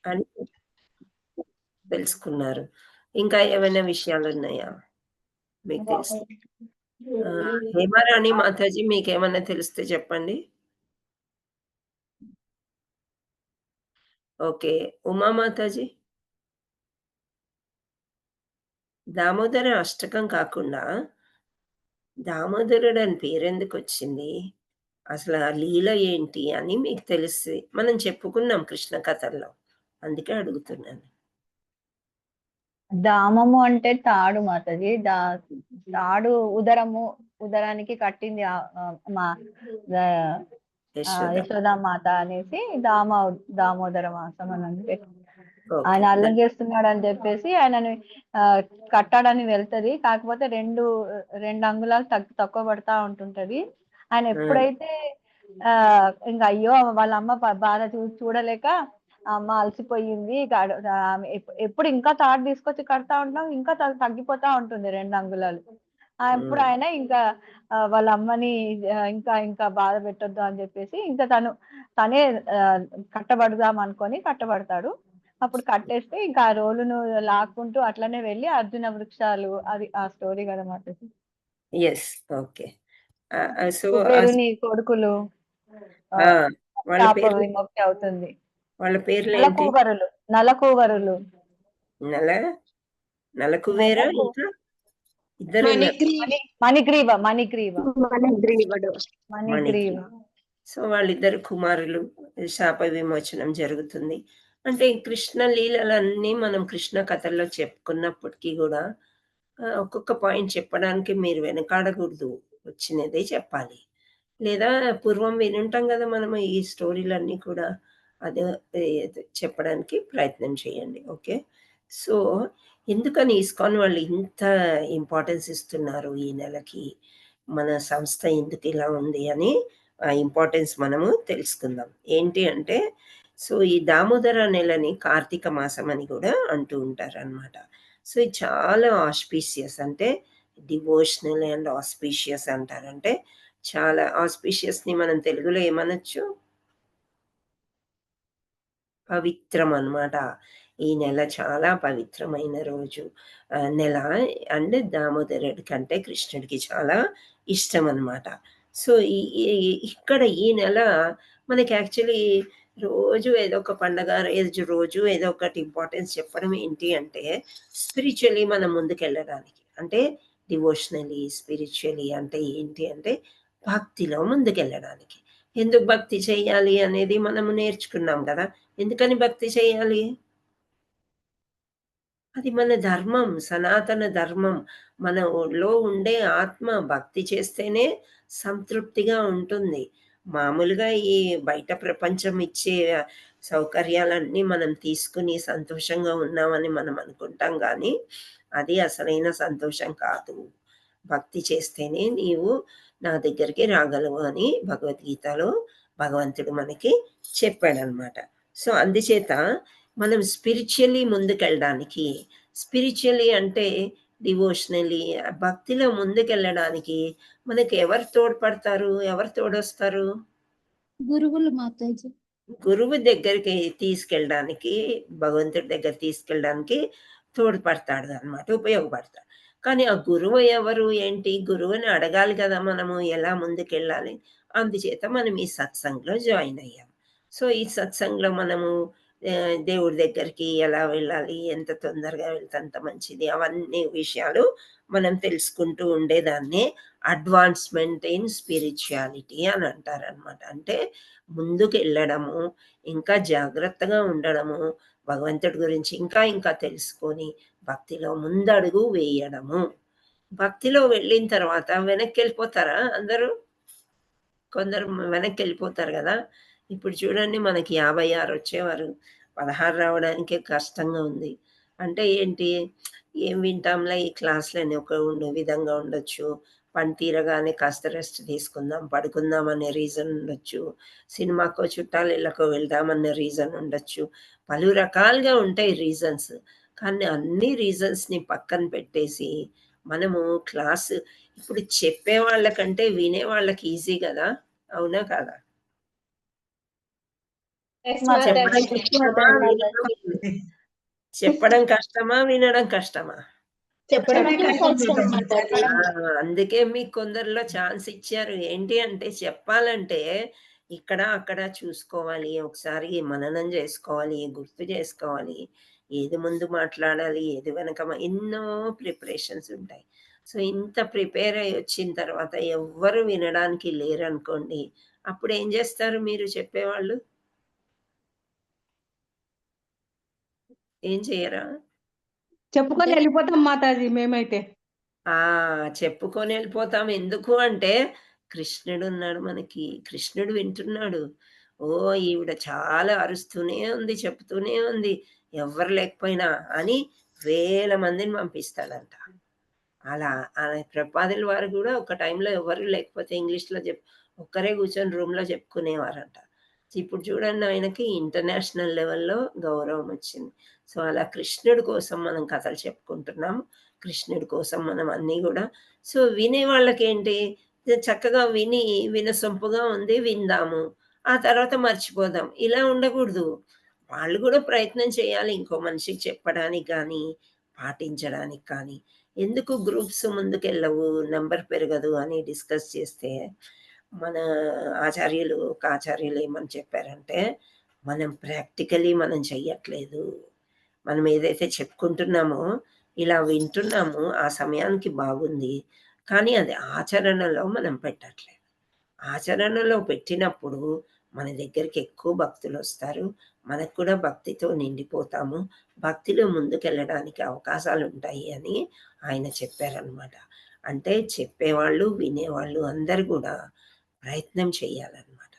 అని తెలుసుకున్నారు. ఇంకా ఏమైనా విషయాలున్నాయా మీకు తెలిసి? హేమారాణి మాతాజీ మీకేమన్నా తెలిస్తే చెప్పండి? ఓకే. ఉమా మాతాజీ? దామోదర అష్టకం కాకుండా దామోదరుడని పేరెందుకొచ్చింది? అసలు ఆ లీల ఏంటి అని మీకు తెలిసి మనం చెప్పుకున్నాం కృష్ణ కథల్లో. అందుకే అడుగుతున్నాను. దామము అంటే తాడు మాతాజీ. తాడు ఉదరానికి కట్టింది మా యశోద. యశోదామాత అనేసి దామోదర మాసం అని అంటే ఓకే. ఆయన అల్లం చేస్తున్నాడు అని చెప్పేసి ఆయనని కట్టాడని వెళ్తది. కాకపోతే రెండు అంగుళాలు తక్కువ పడతా ఉంటుంటది. ఆయన ఆ! ఎప్పుడైతే ఇంకా అయ్యో వాళ్ళ అమ్మ బాధ చూడలేక అమ్మ అలసిపోయింది. ఎప్పుడు ఇంకా తాడు తీసుకొచ్చి కడతా ఉంటాం, ఇంకా తగ్గిపోతా ఉంటుంది 2 అంగుళాలు. అప్పుడు హ్మ్. ఆయన ఇంకా వాళ్ళ అమ్మని ఇంకా ఇంకా బాధ పెట్టొద్దు అని చెప్పేసి ఇంకా తనే కట్టబడదాం అనుకొని కట్టబడతాడు. అప్పుడు కట్టేస్తే ఇంకా ఆ రోలును లాక్కుంటూ అట్లనే వెళ్ళి అర్జున వృక్షాలు అది ఆ స్టోరీ కదా మాతాజీ. యెస్. ఓకే. సో, కుబేరుని కొడుకులు ఆ! ఆహ్, వాళ్ళ శాప పేర్లు విముక్తి అవుతుంది. వాళ్ళ పేర్లేంటి? నలకూబరులు, నలకూబరులు, నల నలకువేర నలకు ఇంకా ఇద్దరున్నారు. మణిగ్రీవ్ మణిగ్రీవ. మణిగ్రీవుడు. మణిగ్రీవ. మణిగ్రీవ్. సో, వాళ్ళిద్దరు కుమారులు. శాప విమోచనం జరుగుతుంది. అంటే ఈ కృష్ణ లీలలన్నీ మనం కృష్ణ కథల్లో చెప్పుకున్నప్పటికి గూడా ఒక్కొక్క పాయింట్ చెప్పడానికి మీరు వెనకాడకూడదు. వచ్చినదే చెప్పాలి. లేదా పూర్వం వినుంటాం గదా! మనము ఈ స్టోరీలన్నీ కూడా. అదే చెప్పడానికి ప్రయత్నం చేయండి. ఓకే. సో, ఎందుకని ఇస్కాన్ వాళ్ళు ఇంత ఇంపార్టెన్స్ ఇస్తున్నారు ఈ నెలకి? మన సంస్థ ఎందుకిలా ఉంది అని ఇంపార్టెన్స్ మనము తెలుసుకుందాం. ఏంటి అంటే, సో, ఈ దామోదర నెలని కార్తీక మాసం అని గూడా అంటూ ఉంటారనమాట. సో, ఇది చాలా ఆస్పీషియస్ అంటే డివోషనల్ అండ్ ఆస్పీషియస్ అంటారు. అంటే చాలా ఆస్పీషియస్‌ని మనం తెలుగులో ఏమనొచ్చు? పవిత్రం అనమాట. ఈ నెల చాలా పవిత్రమైన రోజు. నెల అండ్ దామోదరుడికంటే కృష్ణుడికి చాలా ఇష్టమనమాట. సో, ఈ ఈ ఇక్కడ ఈ నెల మనకి యాక్చువల్లీ రోజు ఏదో ఒక పండగ, రోజు ఏదో ఒకటి ఇంపార్టెన్స్ చెప్పడం ఏంటి అంటే, స్పిరిచ్యువల్లీ మనం ముందుకెళ్ళడానికి. అంటే డివోషనల్లీ, స్పిరిచ్యువల్లీ అంటే ఏంటి అంటే, భక్తిలో ముందుకెళ్ళడానికి. ఎందుకు భక్తి చేయాలి అనేది మనము నేర్చుకున్నాం గదా! ఎందుకని భక్తి చేయాలి? అది మన ధర్మం. సనాతన ధర్మం. మన ఒళ్ళో ఉండే ఆత్మ భక్తి చేస్తేనే సంతృప్తిగా ఉంటుంది. మామూలుగా ఈ బయట ప్రపంచం ఇచ్చే సౌకర్యాలన్నీ మనం తీసుకొని సంతోషంగా ఉన్నామని మనం అనుకుంటాం గానీ, అది అసలైన సంతోషం కాదు. భక్తి చేస్తేనే నీవు నా దగ్గరికి రాగలవు అని భగవద్గీతలో భగవంతుడు మనకి చెప్పాడనమాట. సో, అందుచేత మనం స్పిరిచ్యువల్లీ ముందుకెళ్ళడానికి, స్పిరిచ్యువల్లీ అంటే డివోషనల్లీ భక్తిలో ముందుకెళ్ళడానికి మనకి ఎవరు తోడ్పడతారు? ఎవరు తోడొస్తారు? గురువులు మాతాజీ. గురువు దగ్గరికి తీసుకెళ్ళడానికి, భగవంతుడి దగ్గర తీసుకెళ్ళడానికి తోడ్పడతాడు అన్నమాట. ఉపయోగపడతాడు. కానీ ఆ గురువు ఎవరు? ఏంటి? గురువుని అడగాలి కదా మనము ఎలా ముందుకెళ్ళాలి? అందుచేత మనం ఈ సత్సంగ్‌లో జాయిన్ అయ్యాం. సో, ఈ సత్సంగ్‌లో మనము దేవుడి దగ్గరికి ఎలా వెళ్ళాలి? ఎంత తొందరగా వెళ్తే అంత మంచిది. అవన్నీ విషయాలు మనం తెలుసుకుంటూ ఉండేదాన్నే అడ్వాన్స్‌మెంట్ ఇన్ స్పిరిచ్యుయాలిటీ అని అంటారనమాట. అంటే ముందుకెళ్ళడము, ఇంకా జాగ్రత్తగా ఉండడము, భగవంతుడి గురించి ఇంకా ఇంకా తెలుసుకొని, భక్తిలో ముందడుగు వేయడము. భక్తిలో వెళ్ళిన తర్వాత వెనక్కెళ్ళిపోతారా అందరూ? కొందరు వెనక్కెళ్ళిపోతారు గదా! ఇప్పుడు చూడండి మనకి 56 వచ్చేవారు. 16 రావడానికే కష్టంగా ఉంది. అంటే ఏంటి? ఏం వింటాంలే ఈ క్లాస్‌లని ఒక విధంగా ఉండొచ్చు. పని తీరగానే కాస్త రెస్ట్ తీసుకుందాం, పడుకుందాం అనే రీజన్ ఉండొచ్చు. సినిమాకో, చుట్టాలిళ్ళకో వెళ్దామన్న రీజన్ ఉండొచ్చు. పలు రకాలుగా ఉంటాయి రీజన్స్. కానీ అన్ని రీజన్స్‌ని పక్కన పెట్టేసి, మనము క్లాసు ఇప్పుడు చెప్పేవాళ్ళకంటే వినేవాళ్ళకి ఈజీ గదా! అవునా కాదా? చెప్పడం కష్టమా? చెప్పడం కష్టమా? వినడం కష్టమా? అందుకే మీకు కొందరిలో ఛాన్స్ ఇచ్చారు. ఏంటి అంటే చెప్పాలంటే ఇక్కడ, అక్కడ చూసుకోవాలి. ఒకసారి మననం జేసుకోవాలి, గుర్తు జేసుకోవాలి. ఏది ముందు మాట్లాడాలి, ఏది వెనక ఎన్నో ప్రిపరేషన్స్ ఉంటాయి. సో, ఇంత ప్రిపేర్ అయ్యి వచ్చిన తర్వాత ఎవ్వరు వినడానికి లేరనుకోండి, అప్పుడేం జేస్తారు మీరు చెప్పేవాళ్ళు? ఏం చెయ్యరా? చెప్పుకొని వెళ్ళిపోతాం మాతాజీ మేమైతే. ఆ! చెప్పుకొనెళ్ళిపోతాం. ఎందుకు అంటే, కృష్ణుడున్నాడు మనకి. కృష్ణుడు వింటున్నాడు. ఓహ్! ఈవిడ చాలా అరుస్తూనే ఉంది, చెప్తూనే ఉంది. ఎవ్వరు లేకపోయినా అని వేల మందిని పంపిస్తాడంట. అలా ప్రపాదుల వారు గూడా ఒక టైంలో ఎవ్వరు లేకపోతే ఇంగ్లీష్‌లో ఒక్కరే కూర్చొని రూమ్‌లో చెప్పుకునేవారంట. ఇప్పుడు చూడండి ఆయనకి ఇంటర్నేషనల్ లెవెల్‌లో గౌరవం వచ్చింది. సో, అలా కృష్ణుడి కోసం మనం కథలు చెప్పుకుంటున్నాం. కృష్ణుడి కోసం మనం అన్నీ గూడా సో, వినే వాళ్ళకేంటి చక్కగా విని వినసొంపుగా ఉంది విందాము. ఆ తర్వాత మర్చిపోదాం. ఇలా ఉండకూడదు. వాళ్ళు గూడా ప్రయత్నం చేయాలి ఇంకో మనిషికి చెప్పడానికి గానీ, పాటించడానికి కానీ. ఎందుకు గ్రూప్స్ ముందుకెళ్ళవు, నంబర్ పెరగదు అని డిస్కస్ చేస్తే, మన ఆచార్యులు, ఒక ఆచార్యులు ఏమని చెప్పారంటే, మనం ప్రాక్టికల్లీ మనం చెయ్యట్లేదు. మనం ఏదైతే చెప్పుకుంటున్నామో, ఇలా వింటున్నాము, ఆ సమయానికి బాగుంది. కానీ అది ఆచరణలో మనం పెట్టట్లేదు. ఆచరణలో పెట్టినప్పుడు మన దగ్గరికి ఎక్కువ భక్తులొస్తారు. మనకు కూడా భక్తితో నిండిపోతాము. భక్తిలో ముందుకెళ్ళడానికి అవకాశాలుంటాయి అని ఆయన చెప్పారనమాట. అంటే చెప్పేవాళ్ళు, వినేవాళ్ళు అందరూ గూడా ప్రయత్నం చేయాలనమాట.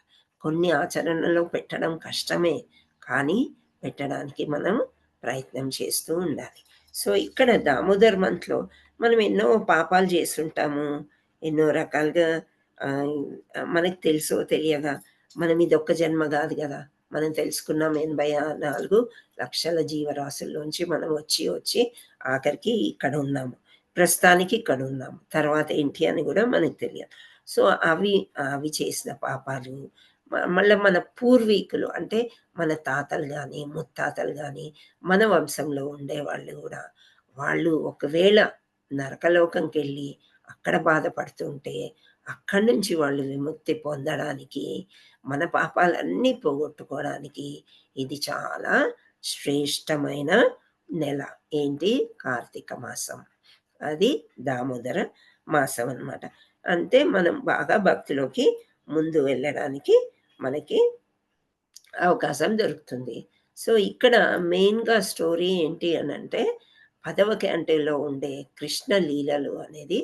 కొన్ని ఆచరణలో పెట్టడం కష్టమే. కానీ పెట్టడానికి మనం ప్రయత్నం చేస్తూ ఉండాలి. సో, ఇక్కడ దామోదర్ మంత్‌లో మనం ఎన్నో పాపాలు చేసుంటాము. ఎన్నో రకాలుగా ఆహ్, మనకు తెలుసో తెలియగా మనం ఇదొక్క జన్మ గాదు గదా! మనం తెలుసుకున్నాం 84 లక్షల జీవరాశుల్లోంచి మనం వచ్చి ఆఖరికి ఇక్కడ ఉన్నాము. ప్రస్తుతానికి ఇక్కడున్నాము. తర్వాత ఏంటి అని గూడా మనకు తెలియదు. సో, అవి అవి చేసిన పాపాలు మళ్ళా మన పూర్వీకులు అంటే మన తాతలు గాని, ముత్తాతలు గాని, మన వంశంలో ఉండేవాళ్ళు గూడా వాళ్ళు ఒకవేళ నరకలోకంకెళ్ళి అక్కడ బాధపడుతుంటే అక్కడి నుంచి వాళ్ళు విముక్తి పొందడానికి, మన పాపాలన్నీ పోగొట్టుకోవడానికి ఇది చాలా శ్రేష్టమైన నెల. ఏంటి? కార్తీక మాసం. అది దామోదర మాసం అన్నమాట. అంటే మనం బాగా భక్తిలోకి ముందు వెళ్ళడానికి మనకి అవకాశం దొరుకుతుంది. సో, ఇక్కడ మెయిన్‌గా స్టోరీ ఏంటి అనంటే, 10వ క్యాంటిలో ఉండే కృష్ణ లీలలు అనేది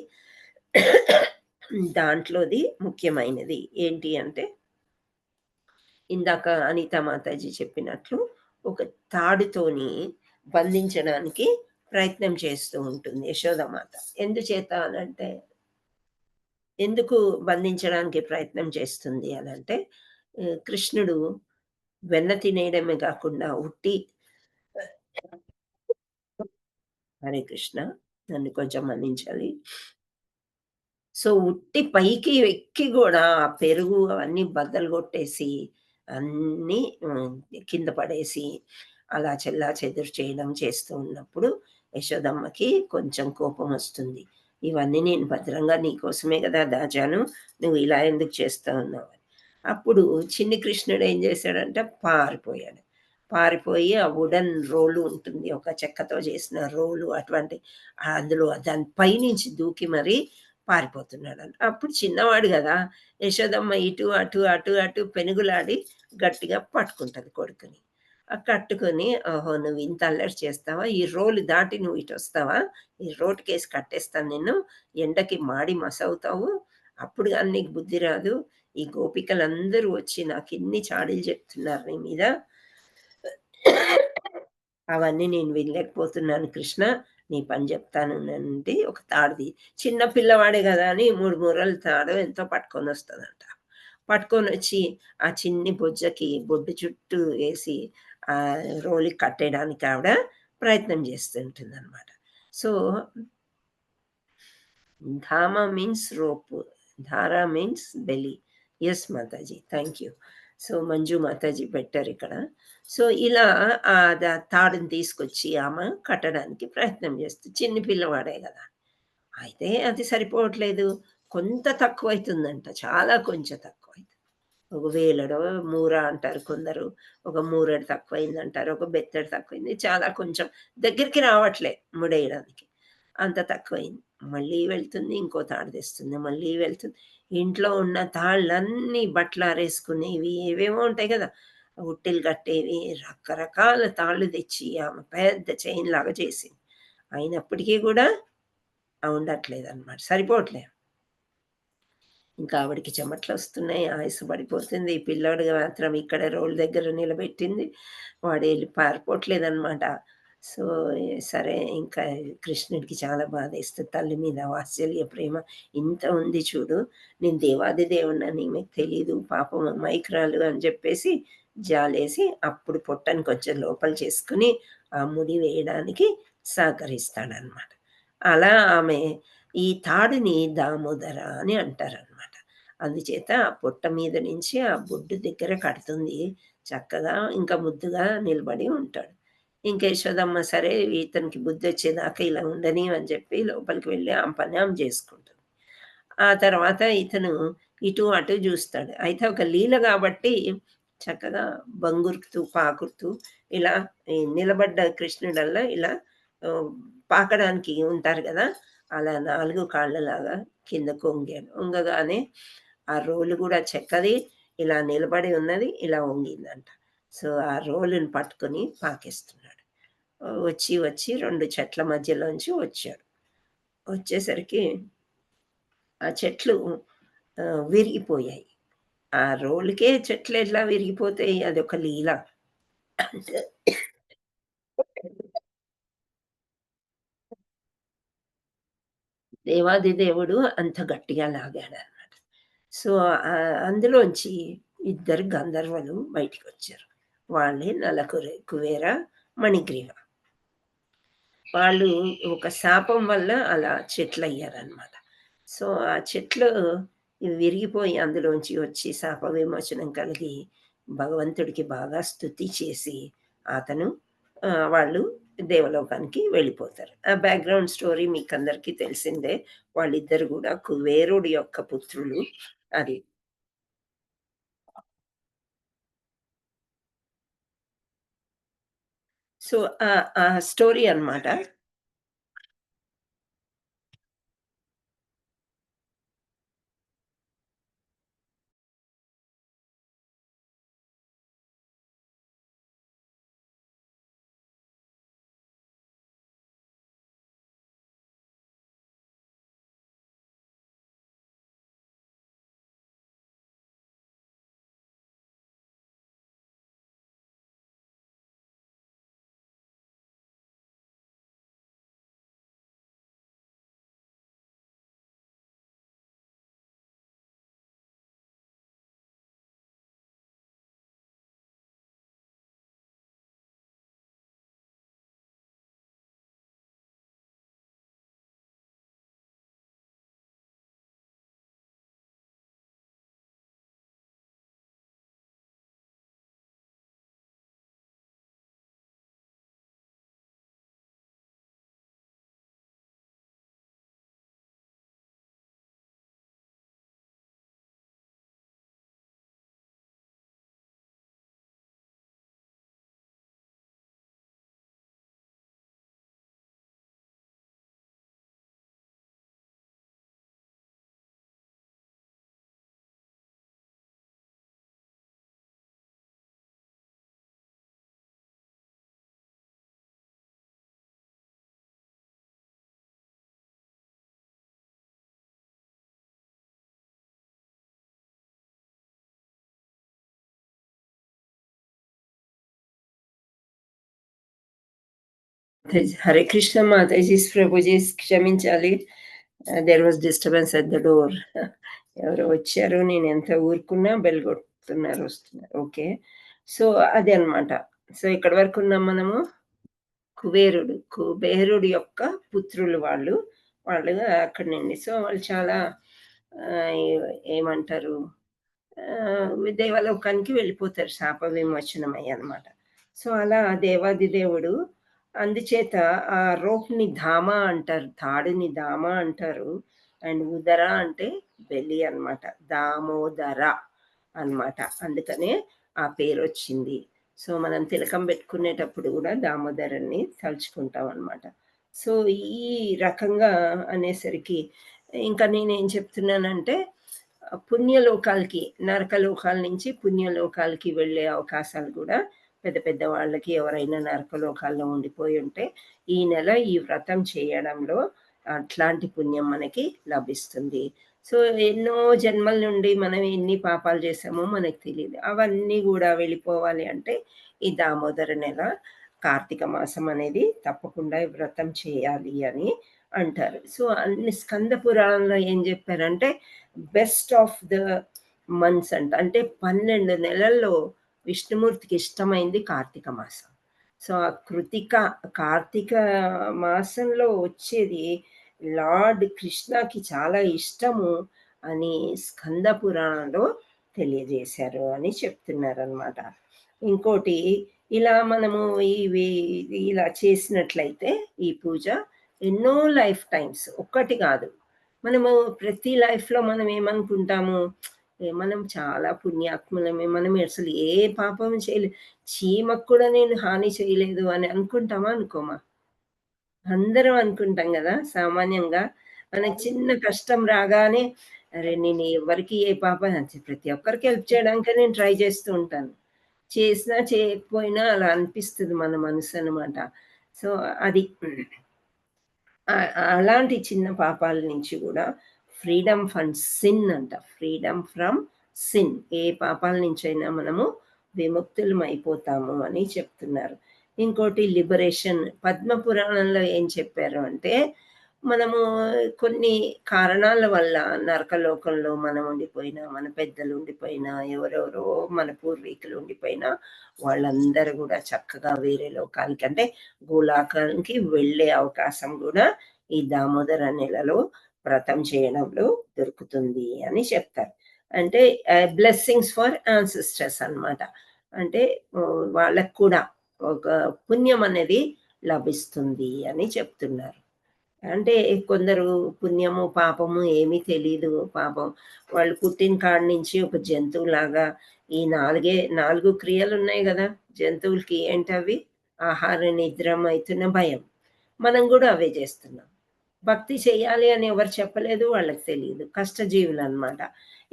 దాంట్లోది ముఖ్యమైనది. ఏంటి అంటే, ఇందాక అనితా మాతాజీ చెప్పినట్లు ఒక తాడుతోని బంధించడానికి ప్రయత్నం చేస్తూ ఉంటుంది యశోదమాత. ఎందుచేత అనంటే, ఎందుకు బంధించడానికి ప్రయత్నం చేస్తుంది అనంటే, కృష్ణుడు వెన్న తినేయడమే గాకుండా ఉట్టి హరే కృష్ణ. నన్ను కొంచెం మన్నించాలి. సో, ఉట్టి పైకి ఎక్కి గూడా ఆ పెరుగు అవన్నీ బద్దలు గొట్టేసి, అన్నీ కింద పడేసి, అలా చెల్లాచెదురు చేయడం చేస్తూ ఉన్నప్పుడు, యశోదమ్మకి కొంచెం కోపమొస్తుంది. ఇవన్నీ నేను భద్రంగా నీకోసమే గదా దాచాను. నువ్వు ఇలా ఎందుకు చేస్తా ఉన్నావని. అప్పుడు చిన్ని కృష్ణుడు ఏం చేశాడంటే పారిపోయాడు. పారిపోయి ఆ వుడెన్ రోలు ఉంటుంది. ఒక చెక్కతో చేసిన రోలు అటువంటి అందులో దాని పైనుంచి దూకి మరి పారిపోతున్నాడంట. అప్పుడు చిన్నవాడు గదా! యశోదమ్మ ఇటు, అటు, అటు, అటు పెనుగులాడి గట్టిగా పట్టుకుంటది కొడుకుని. కట్టుకొని, "ఓహో! నువ్వు ఇంత అల్లరి చేస్తావా? ఈ రోలు దాటి నువ్వు ఇటొస్తావా? ఈ రోడ్డుకేసి కట్టేస్తాను నిన్ను. ఎండకి మాడి మసవుతావు. అప్పుడు గాని నీకు బుద్ధి రాదు. ఈ గోపికలందరూ వచ్చి నాకిన్ని చాడీలు చెప్తున్నారు నీ మీద. అవన్నీ నేను వినలేకపోతున్నాను కృష్ణ. నీ పని జెప్తాను" అంటే ఒక తాడుది చిన్న పిల్లవాడే గదా! అని 3 మూరల తాడో ఎంతో పట్టుకొనొస్తదంట. పట్టుకొనొచ్చి ఆ చిన్ని బొజ్జకి బొడ్డు చుట్టూ ఏసి రోలుకి కట్టేయడానికి ఆవిడ ప్రయత్నం జేస్తుంటుందనమాట. సో, ధామ మీన్స్ రోప్. ధార మీన్స్ బెల్లి. యెస్ మాతాజీ. Thank you. సో, మంజు మాతాజీ పెట్టారిక్కడ. సో, ఇలా తాడుని తీసుకొచ్చి ఆమె కట్టడానికి ప్రయత్నం చేస్తుంది. చిన్న పిల్లవాడే గదా! అయితే అది సరిపోవట్లేదు. కొంత తక్కువైతుందంట. చాలా కొంచెం తక్కువైతుంది. ఒక వేలడో, మూర అంటారు కొందరు. ఒక మూరెడు తక్కువయిందంటారు. ఒక బెత్తెడు తక్కువయింది. చాలా కొంచెం దగ్గరికి రావట్లే ముడేయడానికి. అంత తక్కువయింది. మళ్ళీ వెళ్తుంది. ఇంకో తాడు తెస్తుంది. మళ్ళీ వెళ్తుంది. ఇంట్లో ఉన్న తాళ్ళన్నీ బట్టలారేసుకునేవి ఏవేవో ఉంటాయి గదా! ఉట్టెలు కట్టేవి రకరకాల తాళ్ళు తెచ్చి ఆమె పెద్ద చైన్‌లాగా చేసింది. అయినప్పటికీ గూడా ఉండట్లేదనమాట. సరిపోవట్లే. ఇంకా ఆవిడకి చెమటలొస్తున్నాయి. ఆయాస పడిపోతుంది. ఈ పిల్లోడు మాత్రం ఇక్కడ రోల్ దగ్గర నిలబెట్టింది. వాడెళ్ళి పారిపోవట్లేదనమాట. సో, సరే ఇంకా కృష్ణుడికి చాలా బాధేస్తది. తల్లి మీద వాత్సల్య ప్రేమ ఇంత ఉంది చూడు. నేను దేవాది దేవుడినని ఈమెకు తెలీదు. పాపం అమాయకురాలు అని చెప్పేసి జాలేసి అప్పుడు పొట్టని కొంచెం లోపల చేసుకొని ఆ ముడి వేయడానికి సహకరిస్తాడనమాట. అలా ఆమె ఈ తాడుని దామోదర అని అంటారనమాట. అందుచేత ఆ పొట్ట మీద నుంచి ఆ బొడ్డు దగ్గర కడుతుంది. చక్కగా ఇంకా ముద్దుగా నిలబడి ఉంటాడు. ఇంక యశోదమ్మ సరే ఇతనికి బుద్ధొచ్చేదాకా ఇలా ఉండని అని చెప్పి లోపలికి వెళ్ళి ఆమె పని ఆమె చేసుకుంటుంది. ఆ తర్వాత ఇతను ఇటు అటు జూస్తాడు. అయితే ఒక లీల గాబట్టి చక్కగా బంగురుకుతూ, పాకుతూ ఇలా ఈ నిలబడ్డ కృష్ణుడల్లా ఇలా ఆహ్, పాకడానికి ఉంటారు గదా! అలా 4 కాళ్ళలాగా కిందకు ఒంగాడు. ఒంగగానే ఆ రోలు గూడా చెక్కది. ఇలా నిలబడి ఉన్నది. ఇలా ఒంగిందంట. సో, ఆ రోలుని పట్టుకొని పాకేస్తున్నాడు. వచ్చి 2 చెట్ల మధ్యలోంచి వచ్చాడు. వచ్చేసరికి ఆ చెట్లు విరిగిపోయాయి. ఆ రోలుకే చెట్లెట్లా విరిగిపోతాయి అదొక లీల. అంటే దేవాది దేవుడు అంత గట్టిగా లాగాడనమాట. సో, అందులోంచి ఇద్దరు గంధర్వులు బయటికొచ్చారు. వాళ్ళే కుబేర, మణిగ్రీవ. వాళ్ళు ఒక శాపం వల్ల అలా చెట్లయ్యారనమాట. సో, ఆ చెట్లు విరిగిపోయి అందులోంచి వచ్చి శాప విమోచనం కలిగి భగవంతుడికి బాగా స్తుతి చేసి అతను వాళ్ళు దేవలోకానికి వెళ్ళిపోతారు. ఆ బ్యాక్‌గ్రౌండ్ స్టోరీ మీకందరికీ తెలిసిందే. వాళ్ళిద్దరు గూడా కుబేరుడి యొక్క పుత్రులు. అది. సో, ఆ స్టోరీ అన్నమాట. హరే కృష్ణ మాతాజీస్, ప్రభుజీస్ క్షమించాలి. There was disturbance at the door. ఎవరో వచ్చారు. నేనెంత ఊరుకున్నా బెల్ కొడుతున్నారు, వస్తున్నారు. ఓకే. సో, అదే అన్నమాట. సో, ఎక్కడి వరకున్నాం మనము? కుబేరుడు యొక్క పుత్రులు వాళ్ళు. వాళ్ళు అక్కడి నుండి. సో, వాళ్ళు చాలా ఏమంటారు? దేవలోకానికి వెళ్ళిపోతారు శాప విమోచనమై అనమాట. సో అలా దేవాదిదేవుడు అందుచేత ఆ రోప్ని ధామ అంటారు, తాడుని ధామ అంటారు. అండ్ ఉదర అంటే బెల్లి అన్నమాట, దామోదర అన్నమాట. అందుకనే ఆ పేరు వచ్చింది. సో మనం తిలకం పెట్టుకునేటప్పుడు కూడా దామోదరుని తలుచుకుంటాం అన్నమాట. సో ఈ రకంగా అనేసరికి ఇంకా నేనేం చెప్తున్నానంటే పుణ్యలోకాలకి, నరకలోకాల నుంచి పుణ్యలోకాలకి వెళ్ళే అవకాశాలు కూడా పెద్ద పెద్ద వాళ్ళకి, ఎవరైనా నరకలోకాల్లో ఉండిపోయి ఉంటే ఈ నెల ఈ వ్రతం చేయడంలో అట్లాంటి పుణ్యం మనకి లభిస్తుంది. సో ఎన్నో జన్మల నుండి మనం ఎన్ని పాపాలు చేసామో మనకు తెలియదు, అవన్నీ కూడా వెళ్ళిపోవాలి అంటే ఈ దామోదర నెల, కార్తీక మాసం అనేది తప్పకుండా ఈ వ్రతం చేయాలి అని అంటారు. సో అన్ని స్కంద పురాణంలో ఏం చెప్పారంటే బెస్ట్ ఆఫ్ ద మంత్స్ అంట, అంటే 12 నెలల్లో విష్ణుమూర్తికి ఇష్టమైంది కార్తీక మాసం. సో ఆ కార్తీక మాసంలో వచ్చేది లార్డ్ కృష్ణకి చాలా ఇష్టము అని స్కంద పురాణంలో తెలియజేశారు అని చెప్తున్నారు అనమాట. ఇంకోటి ఇలా మనము ఇవి ఇలా చేసినట్లయితే ఈ పూజ ఎన్నో లైఫ్ టైమ్స్, ఒక్కటి కాదు, మనము ప్రతి లైఫ్లో మనం ఏమనుకుంటాము, మనం చాలా పుణ్యాత్ములమే, మనం అసలు ఏ పాపం చేయలేదు, చీమకు కూడా నేను హాని చేయలేదు అని అనుకుంటామా అనుకోమా? అందరం అనుకుంటాం కదా సామాన్యంగా. మనకి చిన్న కష్టం రాగానే అరే నేను ఎవరికి ఏ పాపం, ప్రతి ఒక్కరికి హెల్ప్ చేయడానికి నేను ట్రై చేస్తూ ఉంటాను. చేసినా చేయకపోయినా అలా అనిపిస్తుంది మన మనసు అనమాట. సో అది అలాంటి చిన్న పాపాల నుంచి కూడా ఫ్రీడమ్ ఫ్రమ్ సిన్ అంట, ఫ్రీడమ్ ఫ్రమ్ సిన్, ఏ పాపాల నుంచైనా మనము విముక్తులం అయిపోతాము అని చెప్తున్నారు. ఇంకోటి లిబరేషన్, పద్మ పురాణంలో ఏం చెప్పారు అంటే మనము కొన్ని కారణాల వల్ల నరకలోకంలో మనం ఉండిపోయినా, మన పెద్దలు ఉండిపోయినా, ఎవరెవరో మన పూర్వీకులు ఉండిపోయినా వాళ్ళందరూ కూడా చక్కగా వేరే లోకాలకి అంటే భూలోకానికి వెళ్ళే అవకాశం కూడా ఈ దామోదర నెలలో వ్రతం చేయడంలో దొరుకుతుంది అని చెప్తారు. అంటే బ్లెస్సింగ్స్ ఫర్ యాన్సిస్టర్స్ అన్నమాట. అంటే వాళ్ళకు కూడా ఒక పుణ్యం అనేది లభిస్తుంది అని చెప్తున్నారు. అంటే కొందరు పుణ్యము పాపము ఏమీ తెలీదు, పాపం వాళ్ళు పుట్టిన కాడి నుంచి ఒక జంతువులాగా ఈ 4 క్రియలు ఉన్నాయి కదా జంతువులకి, ఏంటవి? ఆహార, నిద్ర, మైథున, భయం. మనం కూడా అవే చేస్తున్నాం. భక్తి చేయాలి అని ఎవరు చెప్పలేదు, వాళ్ళకి తెలియదు, కష్టజీవులు అన్నమాట.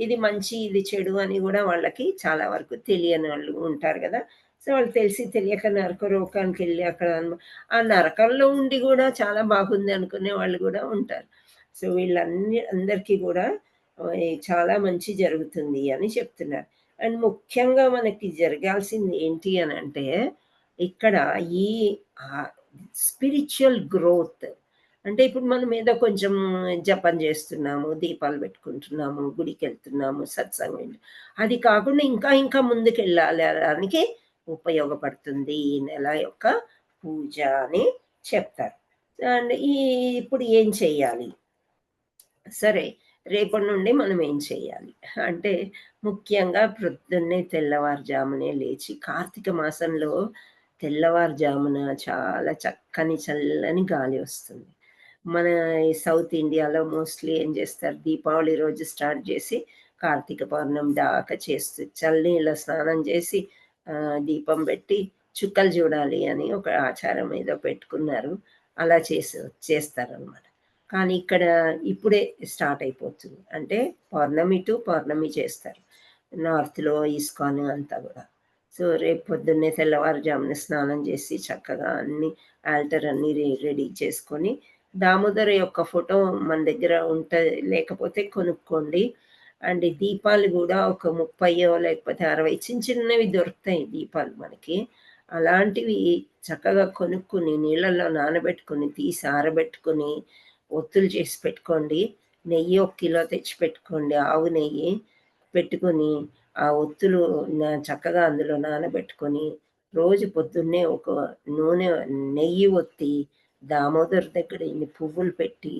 ఇది మంచి ఇది చెడు అని కూడా వాళ్ళకి చాలా వరకు తెలియని వాళ్ళు ఉంటారు కదా. సో వాళ్ళు తెలిసి తెలియక నరకలోకానికి వెళ్ళి అక్కడ ఆ నరకంలో ఉండి కూడా చాలా బాగుంది అనుకునే వాళ్ళు కూడా ఉంటారు. సో అందరికీ కూడా చాలా మంచి జరుగుతుంది అని చెప్తున్నారు. అండ్ ముఖ్యంగా మనకి జరగాల్సింది ఏంటి అని అంటే ఇక్కడ ఈ స్పిరిచువల్ గ్రోత్. అంటే ఇప్పుడు మనం ఏదో కొంచెం జపం చేస్తున్నాము, దీపాలు పెట్టుకుంటున్నాము, గుడికి వెళ్తున్నాము, సత్సంగం, అది కాకుండా ఇంకా ఇంకా ముందుకు వెళ్ళడానికి ఉపయోగపడుతుంది ఈ నెల యొక్క పూజ అని చెప్తారు. అండ్ ఇప్పుడు ఏం చెయ్యాలి? సరే, రేపటి నుండి మనం ఏం చేయాలి అంటే ముఖ్యంగా ప్రొద్దున్నే తెల్లవారుజామునే లేచి, కార్తీక మాసంలో తెల్లవారుజామున చాలా చక్కని చల్లని గాలి వస్తుంది. మన సౌత్ ఇండియాలో మోస్ట్లీ ఏం చేస్తారు, దీపావళి రోజు స్టార్ట్ చేసి కార్తీక పౌర్ణమి దాకా చేస్తూ చల్లనీళ్ళ స్నానం చేసి దీపం పెట్టి చుక్కలు చూడాలి అని ఒక ఆచారం ఏదో పెట్టుకున్నారు, అలా చేస్తారనమాట. కానీ ఇక్కడ ఇప్పుడే స్టార్ట్ అయిపోతుంది, అంటే పౌర్ణమి టు పౌర్ణమి చేస్తారు నార్త్లో, ఇస్కాన్ అంతా కూడా. సో రేపు పొద్దున్నే తెల్లవారుజామున స్నానం చేసి చక్కగా అన్ని ఆల్టర్ అన్ని రెడీ చేసుకొని, దామోదర యొక్క ఫోటో మన దగ్గర లేకపోతే కొనుక్కోండి. అండ్ దీపాలు కూడా ఒక 30 లేకపోతే 60 చిన్న చిన్నవి దొరుకుతాయి దీపాలు మనకి, అలాంటివి చక్కగా కొనుక్కుని నీళ్ళల్లో నానబెట్టుకుని తీసి ఆరబెట్టుకుని ఒత్తులు చేసి పెట్టుకోండి. నెయ్యి 1 కిలో తెచ్చి పెట్టుకోండి, ఆవు నెయ్యి పెట్టుకొని ఆ ఒత్తులు చక్కగా అందులో నానబెట్టుకొని రోజు పొద్దున్నే ఒక నెయ్యి ఒత్తి దామోదర్ దగ్గర ఇన్ని పువ్వులు పెట్టి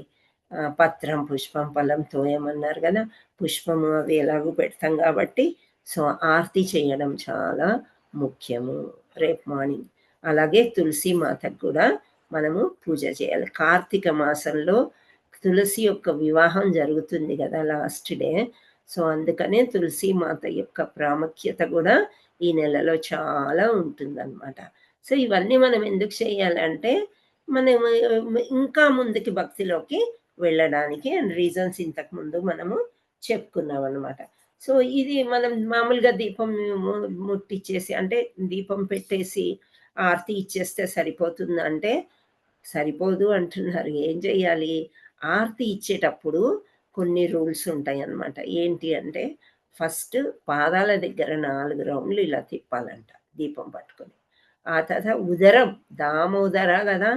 పత్రం, పుష్పం, ఫలం, తోయం అన్నారు కదా! పుష్పము అవి ఎలాగో పెడతాం కాబట్టి సో ఆరతి చేయడం చాలా ముఖ్యము రేపు మార్నింగ్. అలాగే తులసి మాతకు కూడా మనము పూజ చేయాలి. కార్తీక మాసంలో తులసి యొక్క వివాహం జరుగుతుంది కదా లాస్ట్ డే. సో అందుకనే తులసి మాత యొక్క ప్రాముఖ్యత కూడా ఈ నెలలో చాలా ఉంటుందన్నమాట. సో ఇవన్నీ మనం ఎందుకు చేయాలంటే మనం ఇంకా ముందుకి భక్తిలోకి వెళ్ళడానికి అండ్ రీజన్స్ ఇంతకుముందు మనము చెప్పుకున్నాం అనమాట. సో ఇది మనం మామూలుగా దీపం ముట్టిచ్చేసి అంటే దీపం పెట్టేసి ఆరతి ఇచ్చేస్తే సరిపోతుంది అంటే సరిపోదు అంటున్నారు. ఏం చేయాలి? ఆరతి ఇచ్చేటప్పుడు కొన్ని రూల్స్ ఉంటాయి అన్నమాట. ఏంటి అంటే ఫస్ట్ పాదాల దగ్గర 4 రౌండ్లు ఇలా తిప్పాలంట దీపం పట్టుకొని. ఆ తర్వాత ఉదరం దామోదర కదా,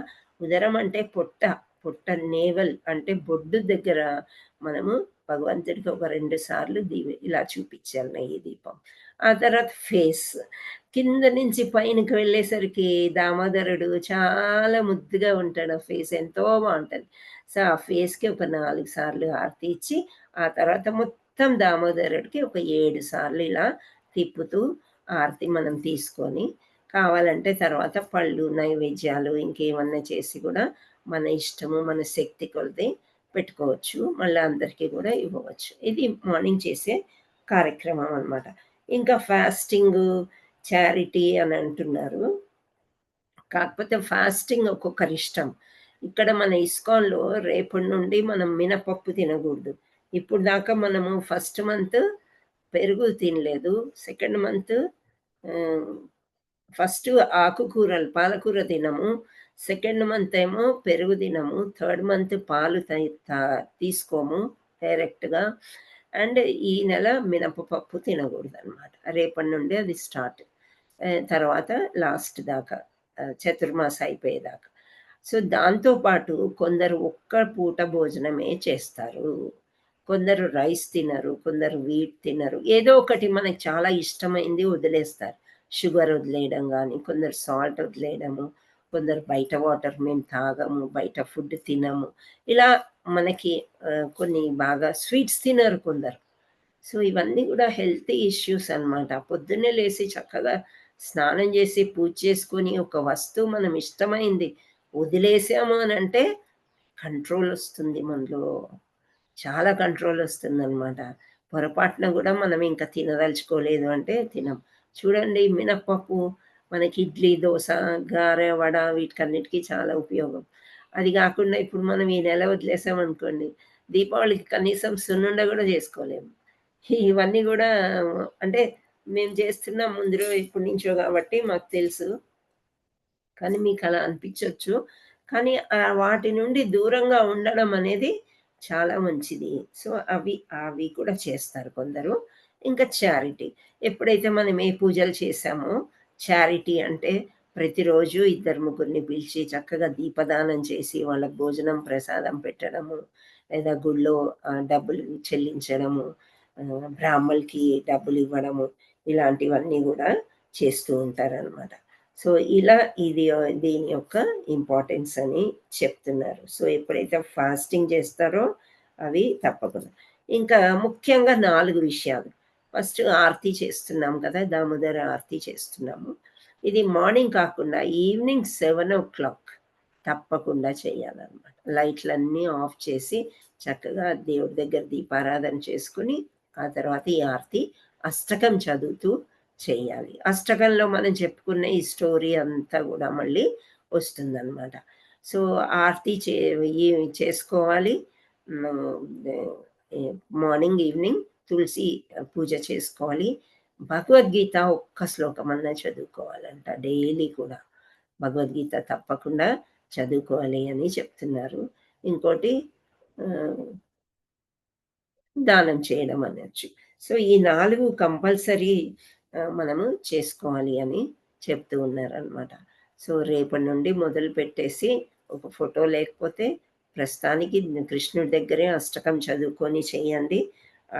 ఉదరం అంటే పొట్ట నేవల్ అంటే బొడ్డు దగ్గర మనము భగవంతుడికి ఒక 2 సార్లు ఇలా చూపించాలి నెయ్యి దీపం. ఆ తర్వాత ఫేస్ కింద నుంచి పైనకి వెళ్ళేసరికి దామోదరుడు చాలా ముద్దుగా ఉంటాడు. ఆ ఫేస్ ఎంతో బాగుంటుంది. సో ఆ ఫేస్కి ఒక 4 సార్లు హారతి ఇచ్చి ఆ తర్వాత మొత్తం దామోదరుడికి ఒక 7 సార్లు ఇలా తిప్పుతూ హారతి మనం తీసుకొని కావాలంటే తర్వాత పళ్ళు నైవేద్యాలు ఇంకేమన్నా చేసి కూడా మన ఇష్టము మన శక్తి కొలది పెట్టుకోవచ్చు. మళ్ళీ అందరికీ కూడా ఇవ్వవచ్చు. ఇది మార్నింగ్ చేసే కార్యక్రమం అన్నమాట. ఇంకా ఫాస్టింగ్ చారిటీ అని అంటున్నారు. కాకపోతే ఫాస్టింగ్ ఒక్కొక్కరి ఇష్టం. ఇక్కడ మన ఇస్కాన్లో రేపటి నుండి మనం మినపప్పు తినకూడదు. ఇప్పుడు దాకా మనము ఫస్ట్ మంత్ పెరుగు తినలేదు. సెకండ్ మంత్ ఫస్ట్ ఆకుకూరలు పాలకూర తినము. సెకండ్ మంత్ ఏమో పెరుగు తినము. థర్డ్ మంత్ పాలు తీసుకోము డైరెక్ట్గా. అండ్ ఈ నెల మినపప్పు తినకూడదు అనమాట. రేపటి నుండి అది స్టార్ట్. తర్వాత లాస్ట్ దాకా చతుర్మాస అయిపోయేదాకా. సో దాంతోపాటు కొందరు ఒక్క పూట భోజనమే చేస్తారు. కొందరు రైస్ తినరు, కొందరు వీట్ తినరు. ఏదో ఒకటి మనకి చాలా ఇష్టమైంది వదిలేస్తారు. షుగర్ వదిలేయడం కానీ, కొందరు సాల్ట్ వదిలేయడము, కొందరు బయట వాటర్ మేము తాగము, బయట ఫుడ్ తినము. ఇలా మనకి కొన్ని బాగా స్వీట్స్ తినరు కొందరు. సో ఇవన్నీ కూడా హెల్తీ ఇష్యూస్ అన్నమాట. పొద్దున్నే లేచి చక్కగా స్నానం చేసి పూజ చేసుకొని ఒక వస్తువు మనం ఇష్టమైంది వదిలేసాము అని అంటే కంట్రోల్ వస్తుంది మనలో. చాలా కంట్రోల్ వస్తుందన్నమాట. పొరపాటున కూడా మనం ఇంకా తినదలుచుకోలేదు అంటే తినం. చూడండి మినప్పప్పు మనకి ఇడ్లీ, దోస, గారె, వడ వీటికన్నిటికీ చాలా ఉపయోగం. అది కాకుండా ఇప్పుడు మనం ఈ నెల వదిలేసామనుకోండి దీపావళికి కనీసం సున్నుండ కూడా చేసుకోలేము. ఇవన్నీ కూడా అంటే మేము చేస్తున్నాం ముందు రోజు ఇప్పటి నుంచో కాబట్టి మాకు తెలుసు. కానీ మీకు అలా అనిపించవచ్చు. కానీ వాటి నుండి దూరంగా ఉండడం అనేది చాలా మంచిది. సో అవి కూడా చేస్తారు కొందరు. ఇంకా చారిటీ ఎప్పుడైతే మనం ఏ పూజలు చేశామో చారిటీ అంటే ప్రతిరోజు 2, 3 పిలిచి చక్కగా దీపదానం చేసి వాళ్ళకి భోజనం ప్రసాదం పెట్టడము, లేదా గుళ్ళో డబ్బులు చెల్లించడము, బ్రాహ్మణులకి డబ్బులు ఇవ్వడము, ఇలాంటివన్నీ కూడా చేస్తూ ఉంటారనమాట. సో ఇలా ఇది దీని యొక్క ఇంపార్టెన్స్ అని చెప్తున్నారు. సో ఎప్పుడైతే ఫాస్టింగ్ చేస్తారో అవి తప్పకుండా. ఇంకా ముఖ్యంగా 4 విషయాలు. ఫస్ట్ ఆరతి చేస్తున్నాం కదా, దామోదర ఆరతి చేస్తున్నాము. ఇది మార్నింగ్ కాకుండా ఈవినింగ్ 7:00 తప్పకుండా చేయాలన్నమాట. లైట్లన్నీ ఆఫ్ చేసి చక్కగా దేవుడి దగ్గర దీపారాధన చేసుకుని ఆ తర్వాత ఈ ఆరతి అష్టకం చదువుతూ చేయాలి. అష్టకంలో మనం చెప్పుకున్న ఈ స్టోరీ అంతా కూడా మళ్ళీ వస్తుందన్నమాట. సో ఆరతి చేసుకోవాలి. మార్నింగ్ ఈవినింగ్ తులసి పూజ చేసుకోవాలి. భగవద్గీత ఒక్క శ్లోకం అన్నా చదువుకోవాలంట డైలీ కూడా. భగవద్గీత తప్పకుండా చదువుకోవాలి అని చెప్తున్నారు. ఇంకోటి దానం చేయడం అనొచ్చు. సో ఈ 4 కంపల్సరీ మనము చేసుకోవాలి అని చెప్తూ ఉన్నారనమాట. సో రేపటి నుండి మొదలు పెట్టేసి ఒక ఫోటో లేకపోతే ప్రస్తుతానికి కృష్ణుడి దగ్గరే అష్టకం చదువుకొని చేయండి.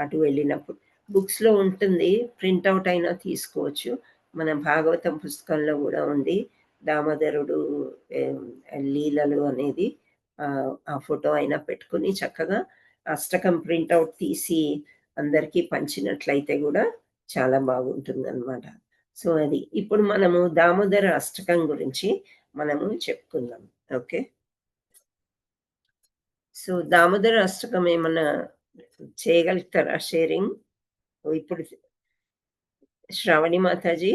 అటు వెళ్ళినప్పుడు బుక్స్లో ఉంటుంది, ప్రింట్అవుట్ అయినా తీసుకోవచ్చు. మన భాగవతం పుస్తకంలో కూడా ఉంది దామోదరుడు లీలలు అనేది. ఆ ఫోటో అయినా పెట్టుకుని చక్కగా అష్టకం ప్రింట్అవుట్ తీసి అందరికీ పంచినట్లయితే కూడా చాలా బాగుంటుందన్నమాట. సో అది ఇప్పుడు మనము దామోదర అష్టకం గురించి మనము చెప్పుకుందాం. ఓకే, సో దామోదర అష్టకం ఏమన్నా చేయగలుగుతారా షేరింగ్? ఇప్పుడు శ్రావణి మాతాజీ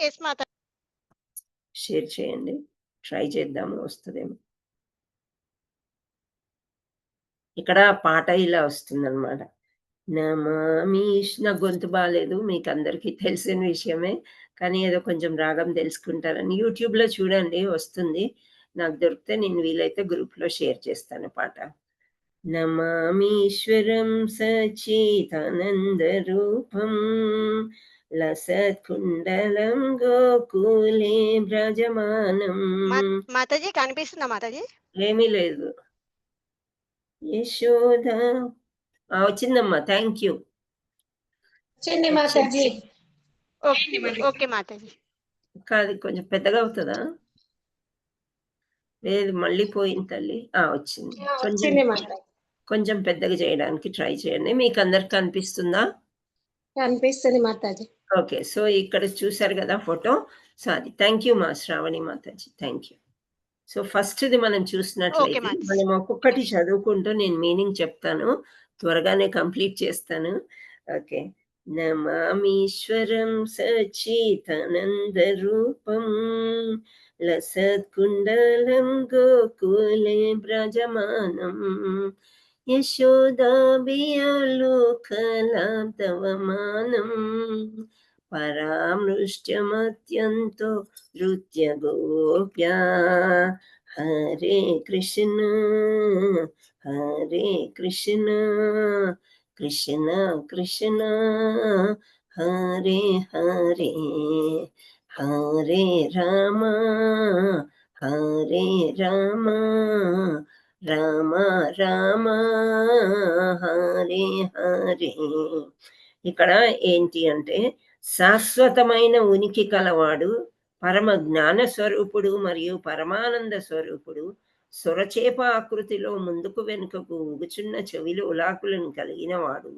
ఎస్ మాత. షేర్ చేయండి, ట్రై చేద్దాము, వస్తుందేమో. ఇక్కడ పాట ఇలా వస్తుందన్నమాట. నమామి, నా గొంతు బాగాలేదు, మీకు అందరికీ తెలిసిన విషయమే, కానీ ఏదో కొంచెం రాగం తెలుసుకుంటారని యూట్యూబ్లో చూడండి, వస్తుంది. నాకు దొరికితే నేను వీలైతే గ్రూప్లో షేర్ చేస్తాను పాట. నమామీశ్వరం సచ్చిదానందరూపం లసత్కుండలం గోకులే భ్రజమానం. మాతాజీ కనిపిస్తుందా మాతాజీ? ఏమీ లేదు. యశోద వచ్చిందమ్మా, thank you. Mataji. Okay Mataji. కాదు, కొంచెం పెద్దగా అవుతుందా? లేదు, మళ్ళీ పోయింది తల్లి. వచ్చింది. కొంచెం పెద్దగా చేయడానికి ట్రై చేయండి. మీకు అందరికి కనిపిస్తుందా? కనిపిస్తుంది మాతాజీ. ఓకే, సో ఇక్కడ చూసారు కదా ఫోటో. సో అది థ్యాంక్ యూ మా శ్రావణి మాతాజీ, థ్యాంక్ యూ. సో ఫస్ట్ది మనం చూసినట్లయితే మనం ఒక్కొక్కటి చదువుకుంటూ నేను మీనింగ్ చెప్తాను, త్వరగానే కంప్లీట్ చేస్తాను. ఓకే, నమామీశ్వరం సచ్చిదానందరూపం లసత్కుండలం గోకులే భ్రజమానం యశోదాభియాలోకలాబ్ధవమానం పరామృష్ట్యమత్యంతో నృత్య గోప్యా. హరే కృష్ణ హరే కృష్ణ కృష్ణ కృష్ణ హరే హరే హరే రామ హరే రామ రామ రామ హరే హరే. ఇక్కడ ఏంటి అంటే శాశ్వతమైన ఉనికి కలవాడు, పరమ జ్ఞాన స్వరూపుడు మరియు పరమానంద స్వరూపుడు, సొరచేప ఆకృతిలో ముందుకు వెనుకకు ఊగుచున్న చెవిలు ఉలాకులను కలిగిన వాడు,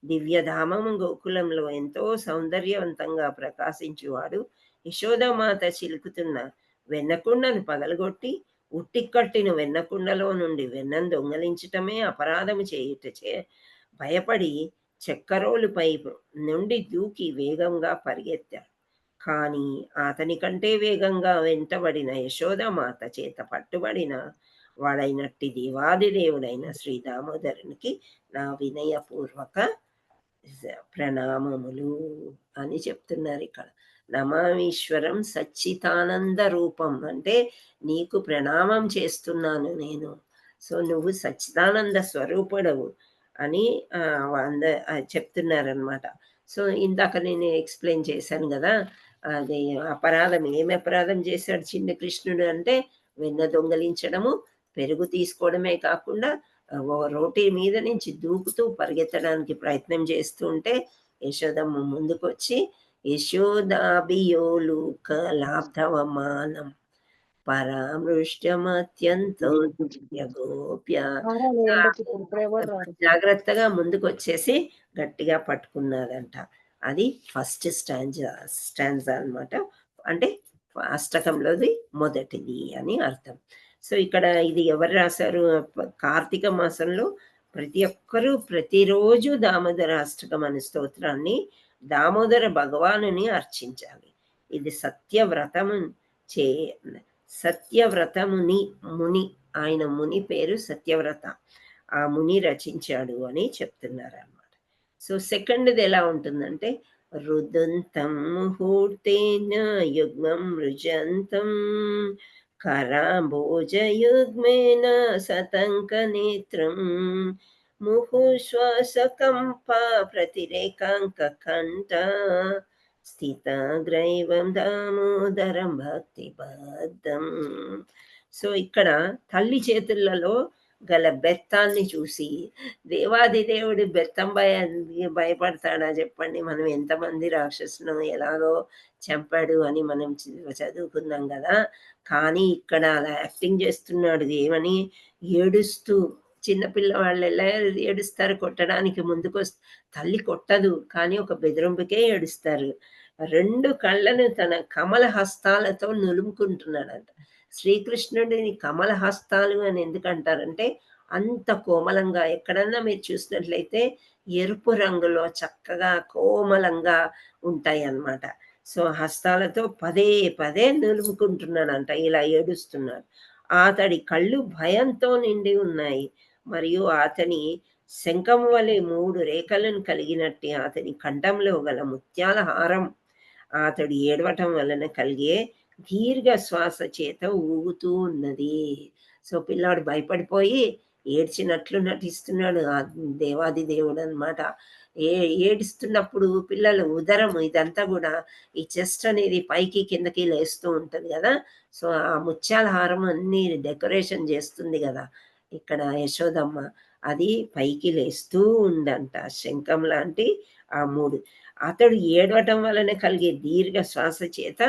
దివ్యధామము గోకులంలో ఎంతో సౌందర్యవంతంగా ప్రకాశించువాడు, యశోదామాత చిలుకుతున్న వెన్నకుండను పగలగొట్టి ఉట్టికట్టిన వెన్నకుండలో నుండి వెన్నను దొంగలించటమే అపరాధము చేయుటచే భయపడి చక్కరోలుపై నుండి దూకి వేగంగా పరిగెత్తాడు. కానీ అతని కంటే వేగంగా వెంటబడిన యశోదామాత చేత పట్టుబడిన వాడైనట్టి దేవాదిదేవుడైన శ్రీ దామోదరునికి నా వినయపూర్వక ప్రణామములు అని చెప్తున్నారు ఇక్కడ. నమామీశ్వరం సచ్చిదానంద రూపం అంటే నీకు ప్రణామం చేస్తున్నాను నేను, సో నువ్వు సచ్చిదానంద స్వరూపుడవు అని చెప్తున్నారనమాట. సో ఇందాక నేను ఎక్స్ప్లెయిన్ చేశాను కదా, అది అపరాధం, ఏమి అపరాధం చేశాడు చిన్న కృష్ణుడు అంటే వెన్న దొంగలించడము, పెరుగు తీసుకోవడమే కాకుండా రోటీ మీద నుంచి దూకుతూ పరిగెత్తడానికి ప్రయత్నం చేస్తూ ఉంటే యశోదమ్మ ముందుకు వచ్చి యశోదాభియోలుక లాబ్ధవమానం పరామృష్ట్యమత్యంతో గోప్య. జాగ్రత్తగా ముందుకు వచ్చేసి గట్టిగా పట్టుకున్నాడంట. అది ఫస్ట్ స్టాంజా అన్నమాట, అంటే అష్టకంలోది మొదటిది అని అర్థం. సో ఇక్కడ ఇది ఎవరు రాశారు? కార్తీక మాసంలో ప్రతి ఒక్కరూ ప్రతిరోజు దామోదర అష్టకం అనే స్తోత్రాన్ని దామోదర భగవానుని అర్చించాలి. ఇది సత్యవ్రతముని ముని, ఆయన ముని పేరు సత్యవ్రత, ఆ ముని రచించాడు అని చెప్తున్నారు అన్నమాట. సో సెకండ్ది ఎలా ఉంటుందంటే రుదంతం ముహూర్తేన యుగ్మం రుజంతం కరాంబోజయుగ్మేన సతంక నేత్రం ముహుశ్వాసకంప ప్రతిరేకాంక కంఠ స్థితగ్రైవం దామోదరం భక్తిబద్ధం. సో ఇక్కడ తల్లి చేతులలో గల బెత్తాన్ని చూసి దేవాది దేవుడు బెత్తం భయపడతాడా చెప్పండి? మనం ఎంతమంది రాక్షసులను ఎలాగో చంపాడు అని మనం చదువుకున్నాం కదా. కానీ ఇక్కడ అలా యాక్టింగ్ చేస్తున్నాడు. ఏమని? ఏడుస్తూ. చిన్నపిల్లవాళ్ళు ఎలా ఏడుస్తారు? కొట్టడానికి ముందుకు తల్లి కొట్టదు, కానీ ఒక బెదిరింపుకే ఏడుస్తారు. 2 కళ్ళను తన కమల హస్తాలతో నులుముకుంటున్నాడంట. శ్రీకృష్ణుడిని కమల హస్తాలు అని ఎందుకంటారంటే అంత కోమలంగా, ఎక్కడన్నా మీరు చూసినట్లయితే ఎరుపు రంగులో చక్కగా కోమలంగా ఉంటాయి అన్నమాట. సో హస్తాలతో పదే పదే నులుముకుంటున్నాడంట, ఇలా ఏడుస్తున్నాడు. అతడి కళ్ళు భయంతో నిండి ఉన్నాయి, మరియు అతని శంఖం వలె 3 రేఖలను కలిగినట్టు అతని కంఠంలో గల ముత్యాల హారం అతడు ఏడవటం వలన కలిగే దీర్ఘ శ్వాస చేత ఊగుతూ ఉన్నది. సో పిల్లాడు భయపడిపోయి ఏడ్చినట్లు నటిస్తున్నాడు. ఆ దేవాది దేవుడు అనమాట. ఏడుస్తున్నప్పుడు పిల్లలు ఉదరం ఇదంతా కూడా ఈ చెస్ట్ అనేది పైకి కిందకి లేస్తూ ఉంటుంది కదా. సో ఆ ముత్యాల హారం అన్ని డెకరేషన్ చేస్తుంది కదా ఇక్కడ యశోదమ్మ, అది పైకి లేస్తూ ఉందంట. శంఖం లాంటి ఆ 3. అతడు ఏడవటం వలన కలిగే దీర్ఘ శ్వాస చేత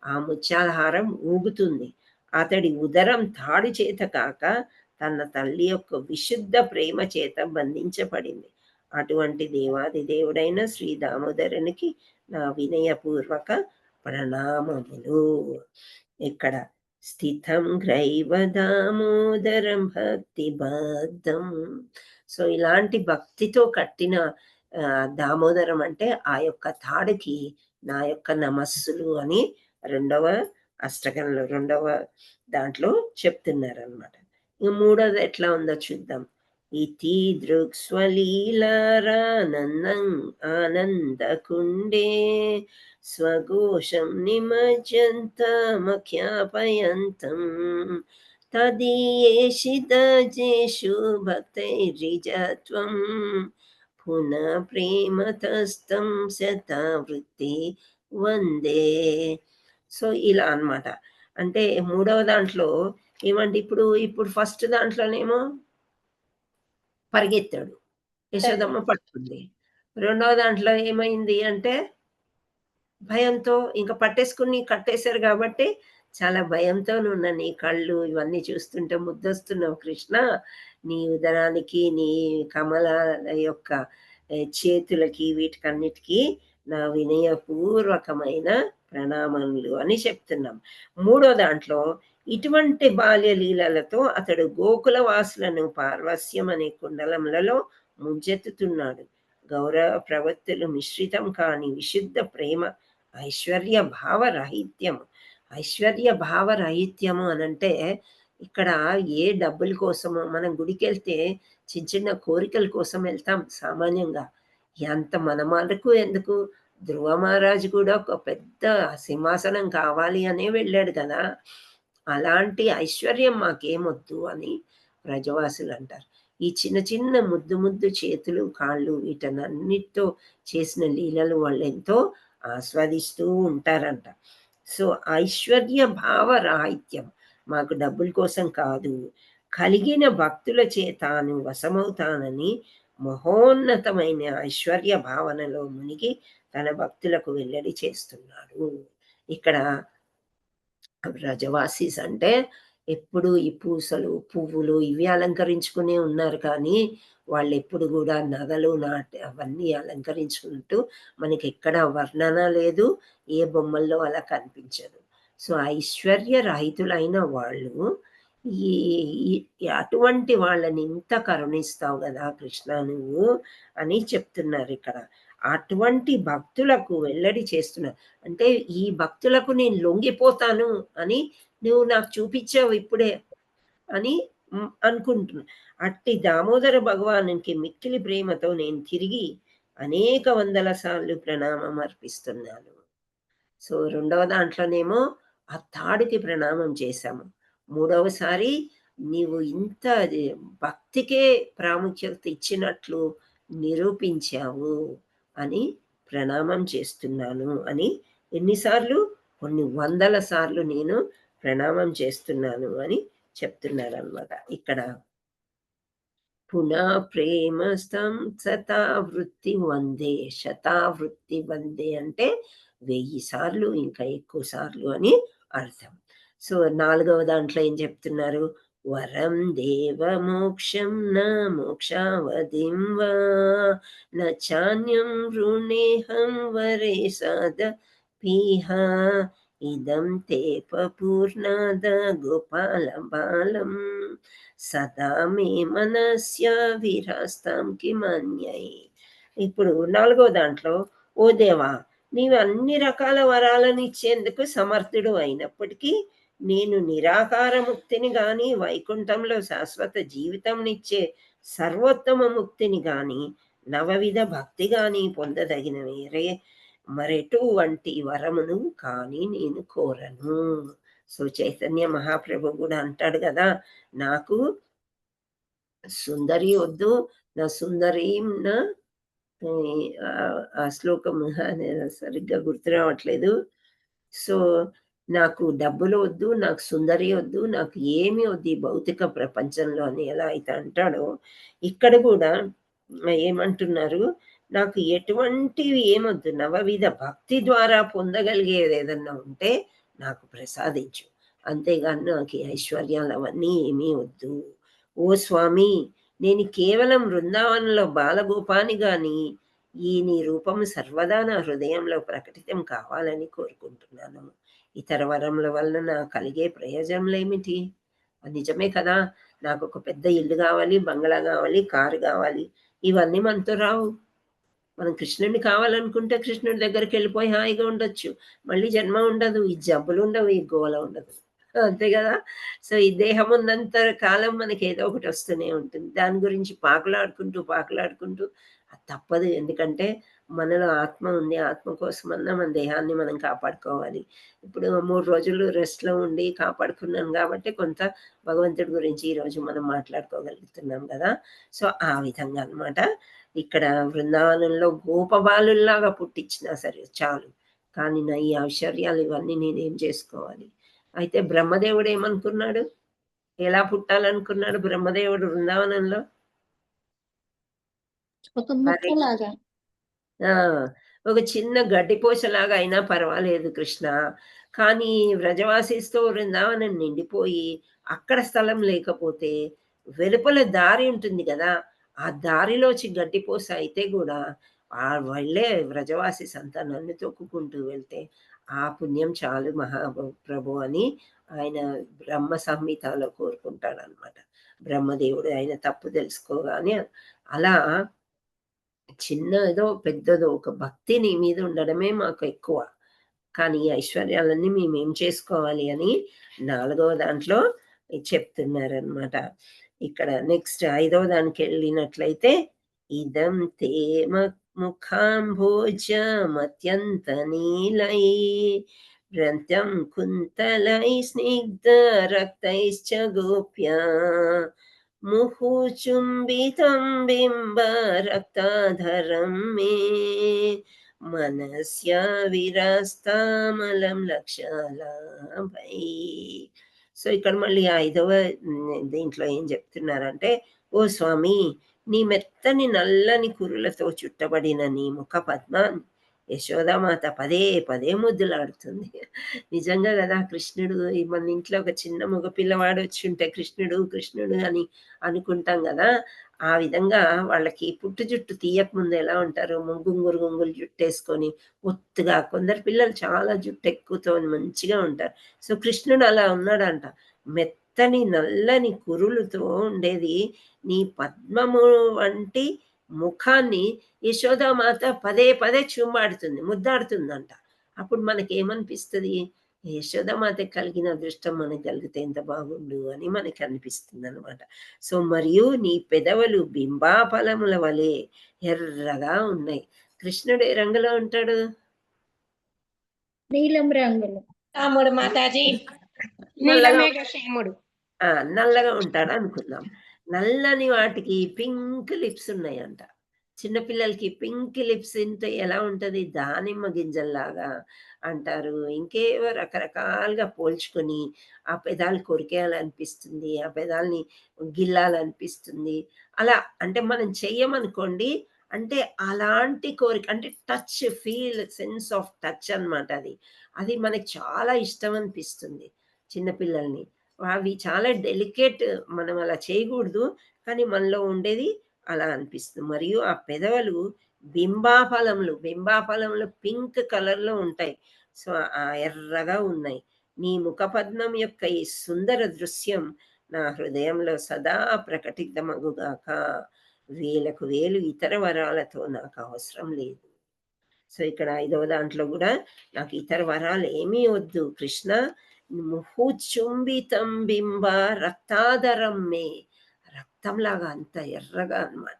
ఆ ముత్యాల హారం ఊగుతుంది. అతడి ఉదరం తాడు చేత కాక తన తల్లి యొక్క విశుద్ధ ప్రేమ చేత బంధించబడింది. అటువంటి దేవాది దేవుడైన శ్రీ దామోదరునికి నా వినయపూర్వక ప్రణామములు. ఇక్కడ స్థితం గ్రైవ దామోదరం భక్తి బద్ధం. సో ఇలాంటి భక్తితో కట్టిన దామోదరం అంటే ఆ యొక్క తాడుకి నా యొక్క నమస్సులు అని 2వ అష్టకంలో 2వ దాంట్లో చెప్తున్నారు అనమాట. ఇక 3వది ఎట్లా ఉందో చూద్దాం. ఇతి దృక్స్వలీలారానందం ఆనందకుండే స్వఘోషం నిమజ్జంతమఖ్యాపయంతం తదీయేషితజేషు భక్తైర్రిజత్వం పునః ప్రేమతస్తం శతావృత్తి వందే. సో ఇలా అన్నమాట. అంటే 3వ దాంట్లో ఏమంటే ఇప్పుడు ఫస్ట్ దాంట్లోనేమో పరిగెత్తాడు, యశోదమ్మ పట్టుకుంది. 2వ దాంట్లో ఏమైంది అంటే భయంతో ఇంకా పట్టేసుకుని కట్టేశారు కాబట్టి చాలా భయంతో ఉన్న నీ కళ్ళు ఇవన్నీ చూస్తుంటే ముద్దొస్తున్నావు కృష్ణ. నీ ఉదరానికి, నీ కమల యొక్క చేతులకి, వీటికన్నిటికీ నా వినయపూర్వకమైన ప్రణామములు అని చెప్తున్నాం. 3వ దాంట్లో ఇటువంటి బాల్య లీలలతో అతడు గోకుల వాసులను పార్వస్యం అనే కుండలములలో ముంచెత్తుతున్నాడు. గౌరవ ప్రవృత్తులు మిశ్రితం కాని విశుద్ధ ప్రేమ ఐశ్వర్య భావరాహిత్యము. ఐశ్వర్య భావరాహిత్యము అనంటే ఇక్కడ ఏ డబ్బుల కోసమో, మనం గుడికి వెళ్తే చిన్న చిన్న కోరికల కోసం వెళ్తాం సామాన్యంగా. ఎంత మన మనకు ఎందుకు? ధ్రువ మహారాజు కూడా ఒక పెద్ద సింహాసనం కావాలి అనే వెళ్ళాడు కదా. అలాంటి ఐశ్వర్యం మాకేమొద్దు అని బ్రజవాసులు అంటారు. ఈ చిన్న చిన్న ముద్దు ముద్దు చేతులు, కాళ్ళు, వీటన్నిటితో చేసిన లీలలు వాళ్ళు ఎంతో ఆస్వాదిస్తూ ఉంటారంట. సో ఐశ్వర్య భావ రాహిత్యం, మాకు డబ్బుల కోసం కాదు, కలిగిన భక్తుల చేతాను వశమవుతానని మహోన్నతమైన ఐశ్వర్య భావనలో మునిగి తన భక్తులకు వెల్లడి చేస్తున్నాడు. ఇక్కడ బ్రజవాసీస్ అంటే ఎప్పుడు ఈ పూసలు, పువ్వులు ఇవి అలంకరించుకునే ఉన్నారు, కానీ వాళ్ళు ఎప్పుడు కూడా నగలు, అవన్నీ అలంకరించుకుంటూ మనకి ఎక్కడ వర్ణన లేదు, ఏ బొమ్మల్లో అలా కనిపించదు. సో ఐశ్వర్య రహితులైన వాళ్ళు అటువంటి వాళ్ళని ఇంత కరుణిస్తావు కదా కృష్ణ నువ్వు అని చెప్తున్నారు ఇక్కడ. అటువంటి భక్తులకు వెల్లడి చేస్తున్నారు. అంటే ఈ భక్తులకు నేను లొంగిపోతాను అని నువ్వు నాకు చూపించావు ఇప్పుడే అని అనుకుంటున్నా. అట్టి దామోదర భగవానునికి మిక్కిలి ప్రేమతో నేను తిరిగి అనేక వందల సార్లు ప్రణామం అర్పిస్తున్నాను. సో 2వ దాంట్లోనేమో ఆ తాడుకి ప్రణామం చేశాము. 3వసారి నీవు ఇంత భక్తికే ప్రాముఖ్యత ఇచ్చినట్లు నిరూపించావు అని ప్రణామం చేస్తున్నాను అని. ఎన్నిసార్లు? కొన్ని వందల సార్లు నేను ప్రణామం చేస్తున్నాను అని చెప్తున్నారన్నమాట ఇక్కడ. పునః ప్రేమస్తం శతావృత్తి వందే. శతావృత్తి వందే అంటే 1000 సార్లు, ఇంకా ఎక్కువ సార్లు అని అర్థం. సో 4వ దాంట్లో ఏం చెప్తున్నారు? వరం దేవ మోక్షం న మోక్షావధిం వా న చాన్యం రుణేహం వరే సాద పీహ ఇదం తే పూర్ణాద గోపాల బాలం సదా మే మనస్య విరాస్తాం కిమన్యై. ఇప్పుడు 4వ దాంట్లో, ఓ దేవా, నీవు అన్ని రకాల వరాలను ఇచ్చేందుకు సమర్థుడు అయినప్పటికీ నేను నిరాకార ముక్తిని గాని వైకుంఠంలో శాశ్వత జీవితంనిచ్చే సర్వోత్తమ ముక్తిని గాని నవవిధ భక్తి గాని పొందదగిన వేరే మరెటువంటి వరమును కానీ నేను కోరను. సో చైతన్య మహాప్రభు కూడా అంటాడు కదా, నాకు సుందరి వద్దు, నా సుందరీం నా ఆ శ్లోకం సరిగ్గా గుర్తు రావట్లేదు. సో నాకు డబ్బులు వద్దు, నాకు సుందరి వద్దు, నాకు ఏమి వద్దు ఈ భౌతిక ప్రపంచంలో అని ఎలా అయితే అంటాడో, ఇక్కడ కూడా ఏమంటున్నారు, నాకు ఎటువంటివి ఏమొద్దు, నవవిధ భక్తి ద్వారా పొందగలిగేది ఏదన్నా ఉంటే నాకు ప్రసాదించు, అంతేగాని నాకు ఈ ఐశ్వర్యాలు అవన్నీ ఏమీ వద్దు. ఓ స్వామి, నేను కేవలం బృందావనంలో బాలగోపాని గాని ఈ నీ రూపము సర్వదా నా హృదయంలో ప్రకటితం కావాలని కోరుకుంటున్నాను. ఇతర వరముల వలన నాకు కలిగే ప్రయోజనములు ఏమిటి? అది నిజమే కదా, నాకు ఒక పెద్ద ఇల్లు కావాలి, బంగ్లా కావాలి, కారు కావాలి, ఇవన్నీ మనతో రావు. మనం కృష్ణుడిని కావాలనుకుంటే కృష్ణుడి దగ్గరికి వెళ్ళిపోయి హాయిగా ఉండొచ్చు, మళ్ళీ జన్మ ఉండదు, ఈ జబ్బులు ఉండవు, ఈ గోల ఉండదు, అంతే కదా. సో ఈ దేహం ఉన్నంత కాలం మనకి ఏదో ఒకటి వస్తూనే ఉంటుంది, దాని గురించి పాకులాడుకుంటూ అది తప్పదు. ఎందుకంటే మనలో ఆత్మ ఉంది, ఆత్మ కోసమన్నా మన దేహాన్ని మనం కాపాడుకోవాలి. ఇప్పుడు 3 రోజులు రెస్ట్లో ఉండి కాపాడుకున్నాను కాబట్టి కొంత భగవంతుడి గురించి ఈరోజు మనం మాట్లాడుకోగలుగుతున్నాం కదా. సో ఆ విధంగా అన్నమాట. ఇక్కడ బృందావనంలో గోపబాలుల్లాగా పుట్టించినా సరే చాలు, కానీ నా ఈ ఐశ్వర్యాలు ఇవన్నీ నేనేం చేసుకోవాలి? అయితే బ్రహ్మదేవుడు ఏమనుకున్నాడు? ఎలా పుట్టాలనుకున్నాడు బ్రహ్మదేవుడు బృందావనంలో? ఒక ముక్కలాగా ఆ! ఒక చిన్న గడ్డిపోచలాగా అయినా పర్వాలేదు కృష్ణ. కానీ వ్రజవాసిస్తూ బృందావనం నిండిపోయి, అక్కడ స్థలం లేకపోతే వెలుపల దారి ఉంటుంది గదా! ఆ దారిలోచి గడ్డిపోస అయితే గూడా వెళ్ళే వ్రజవాసి సంతానాన్ని తొక్కుకుంటూ వెళ్తే, ఆ పుణ్యం చాలు ప్రభు అని ఆయన బ్రహ్మ సంహితలో కోరుకుంటాడనమాట. బ్రహ్మదేవుడు ఆయన తప్పు తెలుసుకోగానే అలా చిన్నదో, పెద్దదో ఒక భక్తి నీ మీద ఉండడమే మాకు ఎక్కువ. కానీ ఈ ఐశ్వర్యాలన్నీ మేమేం చేసుకోవాలి అని 4వ దాంట్లో చెప్తున్నారనమాట. ఇక్కడ నెక్స్ట్ 5వ దానికెళ్ళినట్లయితే, ఇదం తే ముఖాంభోజమత్యంత నీలై భ్రంతం కుంతలై స్నిగ్ధ రక్తైశ్చ గోప్యా ముహుచుంబితం బింబ రక్తాధరం మే మనస్య విరస్తామలం లక్షలాభై. సో ఇక్కడ మళ్ళీ 5వ దీంట్లో ఏం చెప్తున్నారంటే, ఓ స్వామి, నీ మెత్తని నల్లని కురులతో చుట్టబడిన నీ ముఖ పద్మాన్ని యశోదామాత పదే పదే ముద్దులాడుతుంది. నిజంగా కదా, కృష్ణుడు మన ఇంట్లో ఒక చిన్న మగ పిల్లవాడు వచ్చి ఉంటే కృష్ణుడు అని అనుకుంటాం కదా. ఆ విధంగా వాళ్ళకి పుట్టు జుట్టు తీయకముందు ఎలా ఉంటారు, గుంగులు జుట్టేసుకొని ఒత్తుగా, కొందరు పిల్లలు చాలా జుట్టు ఎక్కువతో మంచిగా ఉంటారు. సో కృష్ణుడు అలా ఉన్నాడంట, మెత్తని నల్లని కురులతో ఉండేది నీ పద్మము వంటి ముఖాన్ని యశోదామాత పదే పదే చుంబాడుతుంది, ముద్దాడుతుందంట. అప్పుడు మనకి ఏమనిపిస్తుంది? యశోదామాత కలిగిన అదృష్టం మనకు కలిగితే ఎంత బాగుండు అని మనకి అనిపిస్తుంది అనమాట. సో మరియు నీ పెదవులు బింబాఫలముల వలె ఎర్రగా ఉన్నాయి. కృష్ణుడు ఏ రంగులో ఉంటాడు? నీలం రంగులు. రాముడు మాతాజీ నల్లగా శ్యాముడు. నల్లగా ఉంటాడు అనుకుందాం. నల్లని వాటికి పింక్ లిప్స్ ఉన్నాయంట, చిన్నపిల్లలకి పింక్ లిప్స్ ఉంటే ఎలా ఉంటది? దానిమ్మ గింజల్లాగా అంటారు. ఇంకేవో రకరకాలుగా పోల్చుకొని, ఆ పెదాలు కొరికేయాలనిపిస్తుంది. ఆ పెదాల్ని గిల్లాలనిపిస్తుంది. అలా అంటే మనం చెయ్యమనుకోండి, అంటే అలాంటి కోరిక అంటే టచ్ సెన్స్ ఆఫ్ టచ్ అనమాట అది. అది మనకి చాలా ఇష్టం అనిపిస్తుంది చిన్న పిల్లల్ని. అవి చాలా డెలికేట్, మనం అలా చేయకూడదు. కానీ మనలో ఉండేది అలా అనిపిస్తుంది. మరియు ఆ పెదవులు బింబాఫలములు పింక్ కలర్‌లో ఉంటాయి. సో, ఎర్రగా ఉన్నాయి. నీ ముఖపద్మం యొక్క ఈ సుందర దృశ్యం నా హృదయంలో సదా ప్రకటితమగుగాక. వేలకు వేలు ఇతర వరాలతో నాకు అవసరం లేదు. సో, ఇక్కడ ఐదవ దాంట్లో గూడా నాకు ఇతర వరాలేమీ వద్దు కృష్ణ. ముహుచుంబితం బింబ రక్తాధరం మే. రక్తంలాగా అంత ఎర్రగా అన్నమాట.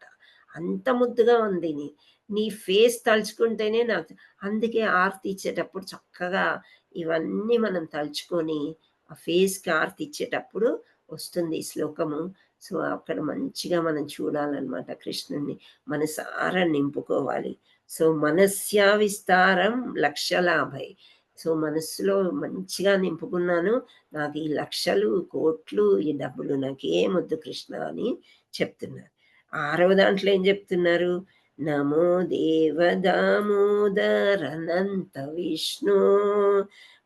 అంత ముద్దుగా ఉంది నీ ఫేస్ తలుచుకుంటేనే నాకు. అందుకే ఆరతి ఇచ్చేటప్పుడు చక్కగా ఇవన్నీ మనం తలుచుకొని ఆ ఫేస్‌కి ఆరతి ఇచ్చేటప్పుడు వస్తుంది ఈ శ్లోకము. సో, అక్కడ మంచిగా మనం చూడాలన్నమాట కృష్ణుడిని. మనసారా నింపుకోవాలి. సో, మనస్యా విస్తారం లక్షలాభై. సో, మనస్సులో మంచిగా నింపుకున్నాను. నాకు ఈ లక్షలు, కోట్లు, ఈ డబ్బులు నాకేమొద్దు కృష్ణ అని చెప్తున్నారు. ఆరవ దాంట్లో ఏం చెప్తున్నారు? నమో దేవ దామోదర అనంత విష్ణు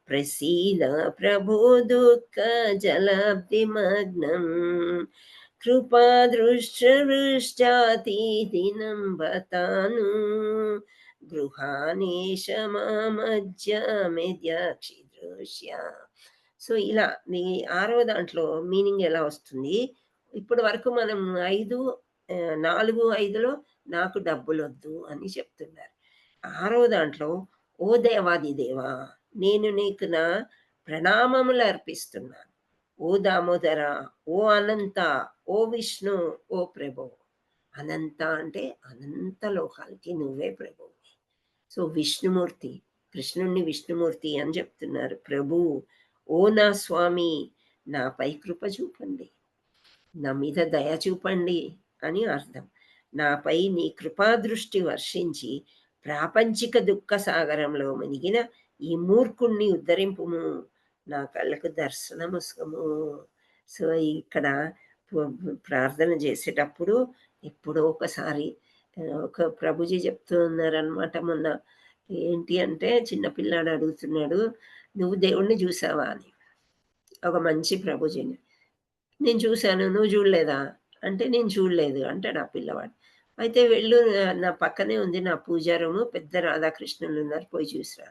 ప్రసీద ప్రభో దుఃఖ జలాబ్ధిమగ్నం కృపాదృష్టవృష్టాతిథినం బతాను గృహానేశ మామజ్జమెద్యక్షిదృశ్య. సో, ఇలా నీ ఆరవ దాంట్లో మీనింగ్ ఎలా వస్తుంది? ఇప్పటి వరకు మనం 4, 5లో నాకు డబ్బులొద్దు అని చెప్తున్నారు. ఆరవ దాంట్లో ఓ దేవాది దేవా! నేను నీకు నా ప్రణామములు అర్పిస్తున్నాను. ఓ దామోదర, ఓ అనంత, ఓ విష్ణు, ఓ ప్రభో. అనంత అంటే అనంత లోకాలకి నువ్వే ప్రభువు. సో, విష్ణుమూర్తి, కృష్ణుడిని విష్ణుమూర్తి అని చెప్తున్నారు. ప్రభువు, ఓ నా స్వామి, నాపై కృప చూపండి. నా మీద దయ చూపండి అని అర్థం. నాపై నీ కృపాదృష్టి వర్షించి ప్రాపంచిక దుఃఖ సాగరంలో మునిగిన ఈ మూర్ఖుణ్ణి ఉద్ధరింపుము. నా కళ్ళకు దర్శనముస్కము. సో, ఇక్కడ ప్రార్థన చేసేటప్పుడు ఎప్పుడో ఒకసారి ఒక ప్రభుజీ చెప్తూ ఉన్నారనమాట మొన్న. ఏంటి అంటే చిన్న పిల్లాడు అడుగుతున్నాడు, "నువ్వు దేవుడిని చూసావా?" అని. ఒక మంచి ప్రభుజీని. "నేను చూసాను. నువ్వు చూడలేదా?" అంటే, "నేను చూడలేదు" అంటాడు ఆ పిల్లవాడు. అయితే వెళ్ళు, నా పక్కనే ఉంది నా పూజా రూము. పెద్ద రాధాకృష్ణులున్నారు. పోయి చూసిరా.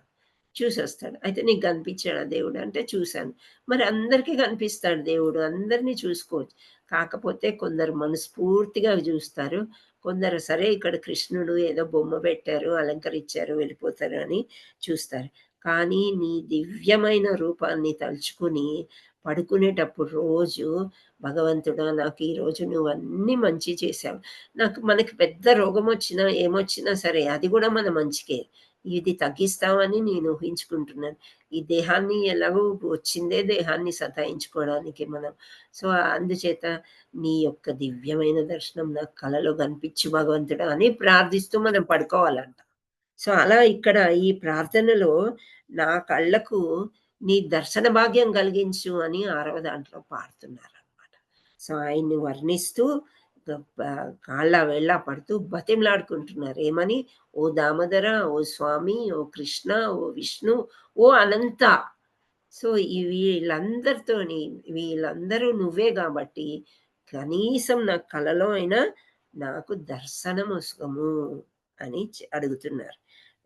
చూసొస్తాడు. అయితే, "నీకు కనిపించాడా దేవుడు?" అంటే, "చూసాను." మరి అందరికీ కనిపిస్తాడు దేవుడు. అందరిని చూసుకోవచ్చు. కాకపోతే కొందరు మనస్ఫూర్తిగా చూస్తారు. కొందరు సరే ఇక్కడ కృష్ణుడు ఏదో బొమ్మ పెట్టారు, అలంకరించారు, వెళ్ళిపోతారు అని చూస్తారు. కానీ నీ దివ్యమైన రూపాన్ని తలుచుకుని పడుకునేటప్పుడు రోజు, భగవంతుడా నాకు ఈరోజు నువ్వన్నీ మంచి చేశావు. మనకి పెద్ద రోగమొచ్చినా, ఏమొచ్చినా సరే అది గూడా మన మంచికే. ఇది తగ్గిస్తావని నేను ఊహించుకుంటున్నాను. ఈ దేహాన్ని ఎలాగో వచ్చిందే దేహాన్ని సతాయించుకోవడానికి మనం. సో, అందుచేత నీ యొక్క దివ్యమైన దర్శనం నాకు కలలో కనిపించు భగవంతుడా అని ప్రార్థిస్తూ మనం పడుకోవాలంట. సో, అలా ఇక్కడ ఈ ప్రార్థనలో నా కళ్ళకు నీ దర్శన భాగ్యం కలిగించు అని ఆరవ దాంట్లో పాడుతున్నారనమాట. సో, ఆయన్ని వర్ణిస్తూ కాళ్ళ వేళ్ళ పడుతూ బతిమలాడుకుంటున్నారు. ఏమని? ఓ దామోదర, ఓ స్వామి, ఓ కృష్ణ, ఓ విష్ణు, ఓ అనంత. సో, వీళ్ళందరూ నువ్వే గాబట్టి కనీసం నా కలలో అయినా నాకు దర్శనమొస్కము అని అడుగుతున్నారు.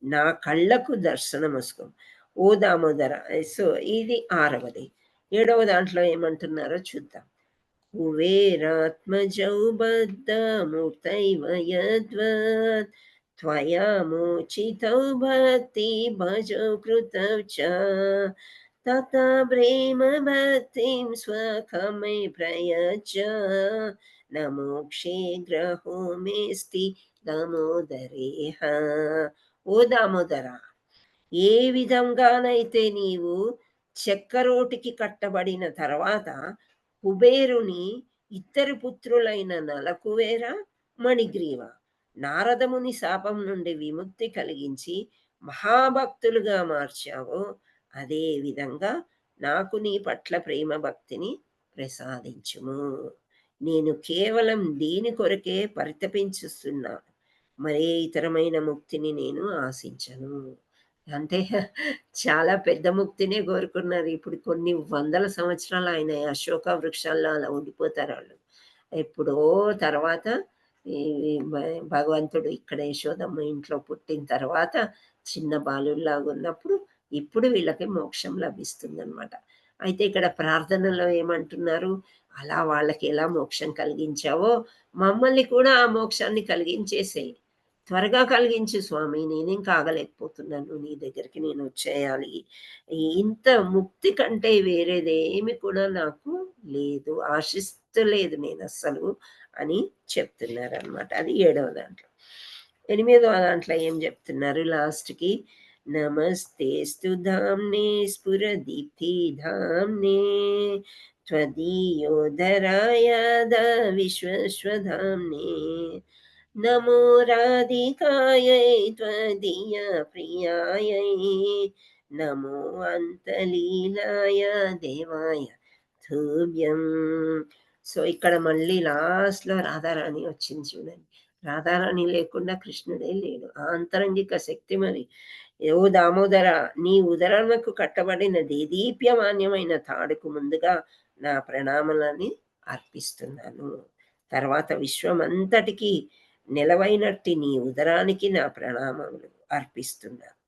నా కళ్ళకు దర్శనమొస్కము. ఓ దామోదర. సో, ఇది ఆరవది. ఏడవ దాంట్లో ఏమంటున్నారో చూద్దాం. కుబేరాత్మజౌ బద్ధమూర్తైవ యద్వత్ త్వయా మోచితౌ భక్తి భజౌ కృతౌ చ తథా ప్రేమ భక్తిం స్వకమే ప్రయచ్చ న మోక్షే గ్రహో మేస్తి దామోదరేహ. ఓ దామోదర, ఏ విధంగానైతే నీవు చెక్కరోటికి కట్టబడిన తర్వాత కుబేరుని ఇద్దరు పుత్రులైన నలకువేర, మణిగ్రీవ నారదముని శాపం నుండి విముక్తి కలిగించి మహాభక్తులుగా మార్చావో అదే విధంగా నాకు నీ పట్ల ప్రేమ భక్తిని ప్రసాదించుము. నేను కేవలం దీని కొరకే పరితపించుస్తున్నాను, మరే ఇతరమైన ముక్తిని నేను ఆశించను. అంటే చాలా పెద్ద ముక్తినే కోరుకున్నారు. ఇప్పుడు కొన్ని వందల సంవత్సరాలు ఆయన అశోక వృక్షాల్లో అలా ఉండిపోతారు వాళ్ళు. ఎప్పుడో తర్వాత ఈ భగవంతుడు ఇక్కడ యశోదమ్మ ఇంట్లో పుట్టిన తర్వాత చిన్న బాలుల్లాగా ఉన్నప్పుడు ఇప్పుడు వీళ్ళకి మోక్షం లభిస్తుందన్నమాట. అయితే ఇక్కడ ప్రార్థనలో ఏమంటున్నారు, అలా వాళ్ళకి ఎలా మోక్షం కలిగించావో మమ్మల్ని కూడా ఆ మోక్షాన్ని కలిగించేసేయి, త్వరగా కలిగించు స్వామి, నేనేం కాగలేకపోతున్నాను, నీ దగ్గరికి నేను వచ్చేయాలి, ఇంత ముక్తి కంటే వేరేదేమి కూడా నాకు లేదు, ఆశిస్తలేదు నేను అస్సలు అని చెప్తున్నారు అనమాట. అది 7వ దాంట్లో. 8వ దాంట్లో ఏం చెప్తున్నారు లాస్ట్కి, నమస్తేస్తు ధామ్నే స్ఫురదీప్తి ధామ్నే త్వదీయోదరాయాద విశ్వశ్వధామ్నే నమో రాధికాయై త్వదీయ ప్రియాయై నమో అంతలీలాయ దేవాయ తుభ్యం. సో ఇక్కడ మళ్ళీ లాస్ట్లో రాధారాణి వచ్చింది చూడండి. రాధారాణి లేకుండా కృష్ణుడే లేడు. ఆంతరంగిక శక్తి మరి. ఓ దామోదర, నీ ఉదరణకు కట్టబడిన దేదీప్యమాన్యమైన తాడుకు ముందుగా నా ప్రణామాలని అర్పిస్తున్నాను. తర్వాత విశ్వమంతటికి నిలవైనట్టి నీ ఉదరానికి నా ప్రణామములు అర్పిస్తున్నాను.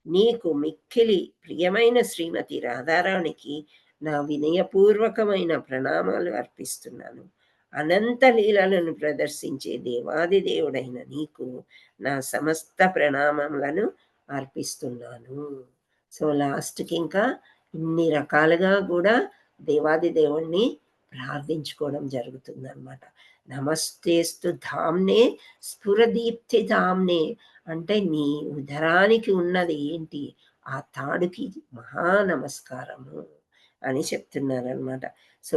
నీకు మిక్కిలి ప్రియమైన శ్రీమతి రాధారాణికి నా వినయపూర్వకమైన ప్రణామాలు అర్పిస్తున్నాను. అనంత లీలలను ప్రదర్శించే దేవాది దేవుడైన నీకు నా సమస్త ప్రణామములను అర్పిస్తున్నాను. సో లాస్ట్కి ఇంకా ఇన్ని రకాలుగా కూడా దేవాది దేవుణ్ణి ప్రార్థించుకోవడం జరుగుతుంది అనమాట. నమస్తేస్తు ధామ్నే స్ఫురదీప్తి ధామ్నే అంటే నీ ఉదరానికి ఉన్నది ఏంటి, ఆ తాడుకి మహా నమస్కారము అని చెప్తున్నారనమాట. సో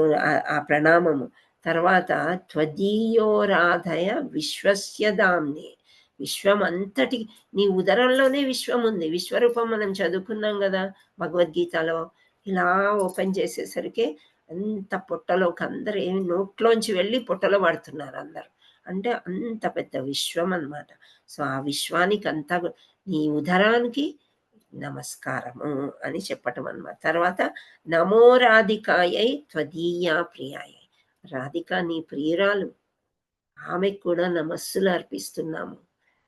ఆ ప్రణామము తర్వాత త్వదీయోరాధయ విశ్వస్య ధామ్నే, విశ్వం అంతటి నీ ఉదరంలోనే విశ్వం ఉంది. విశ్వరూపం మనం చదువుకున్నాం కదా భగవద్గీతలో. ఇలా ఓపెన్ చేసేసరికి అంత పొట్టలోకి అందరు ఏమి నోట్లోంచి వెళ్ళి పొట్టలో పడుతున్నారు అందరు. అంటే అంత పెద్ద విశ్వం అన్నమాట. సో ఆ విశ్వానికి అంతా నీ ఉదరానికి నమస్కారము అని చెప్పటం అన్నమాట. తర్వాత నమో రాధికాయై త్వదీయ ప్రియాయై, రాధిక నీ ప్రియురాలు, ఆమెకు కూడా నమస్సులు అర్పిస్తున్నాము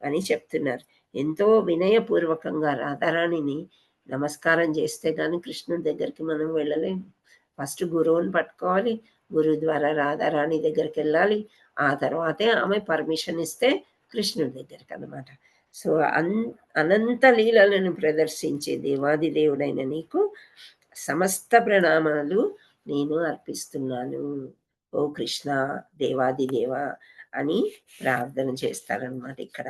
అని చెప్తున్నారు. ఎంతో వినయపూర్వకంగా రాధారాణిని నమస్కారం చేస్తే కానీ కృష్ణుడి దగ్గరికి మనం వెళ్ళలేము. ఫస్ట్ గురువుని పట్టుకోవాలి, గురువు ద్వారా రాధారాణి దగ్గరికి వెళ్ళాలి, ఆ తర్వాతే ఆమె పర్మిషన్ ఇస్తే కృష్ణుడి దగ్గరికి అన్నమాట. సో అనంత లీలలను ప్రదర్శించే దేవాది దేవుడైన నీకు సమస్త ప్రణామాలు నేను అర్పిస్తున్నాను ఓ కృష్ణ దేవాది దేవ అని ప్రార్థన చేస్తారనమాట. ఇక్కడ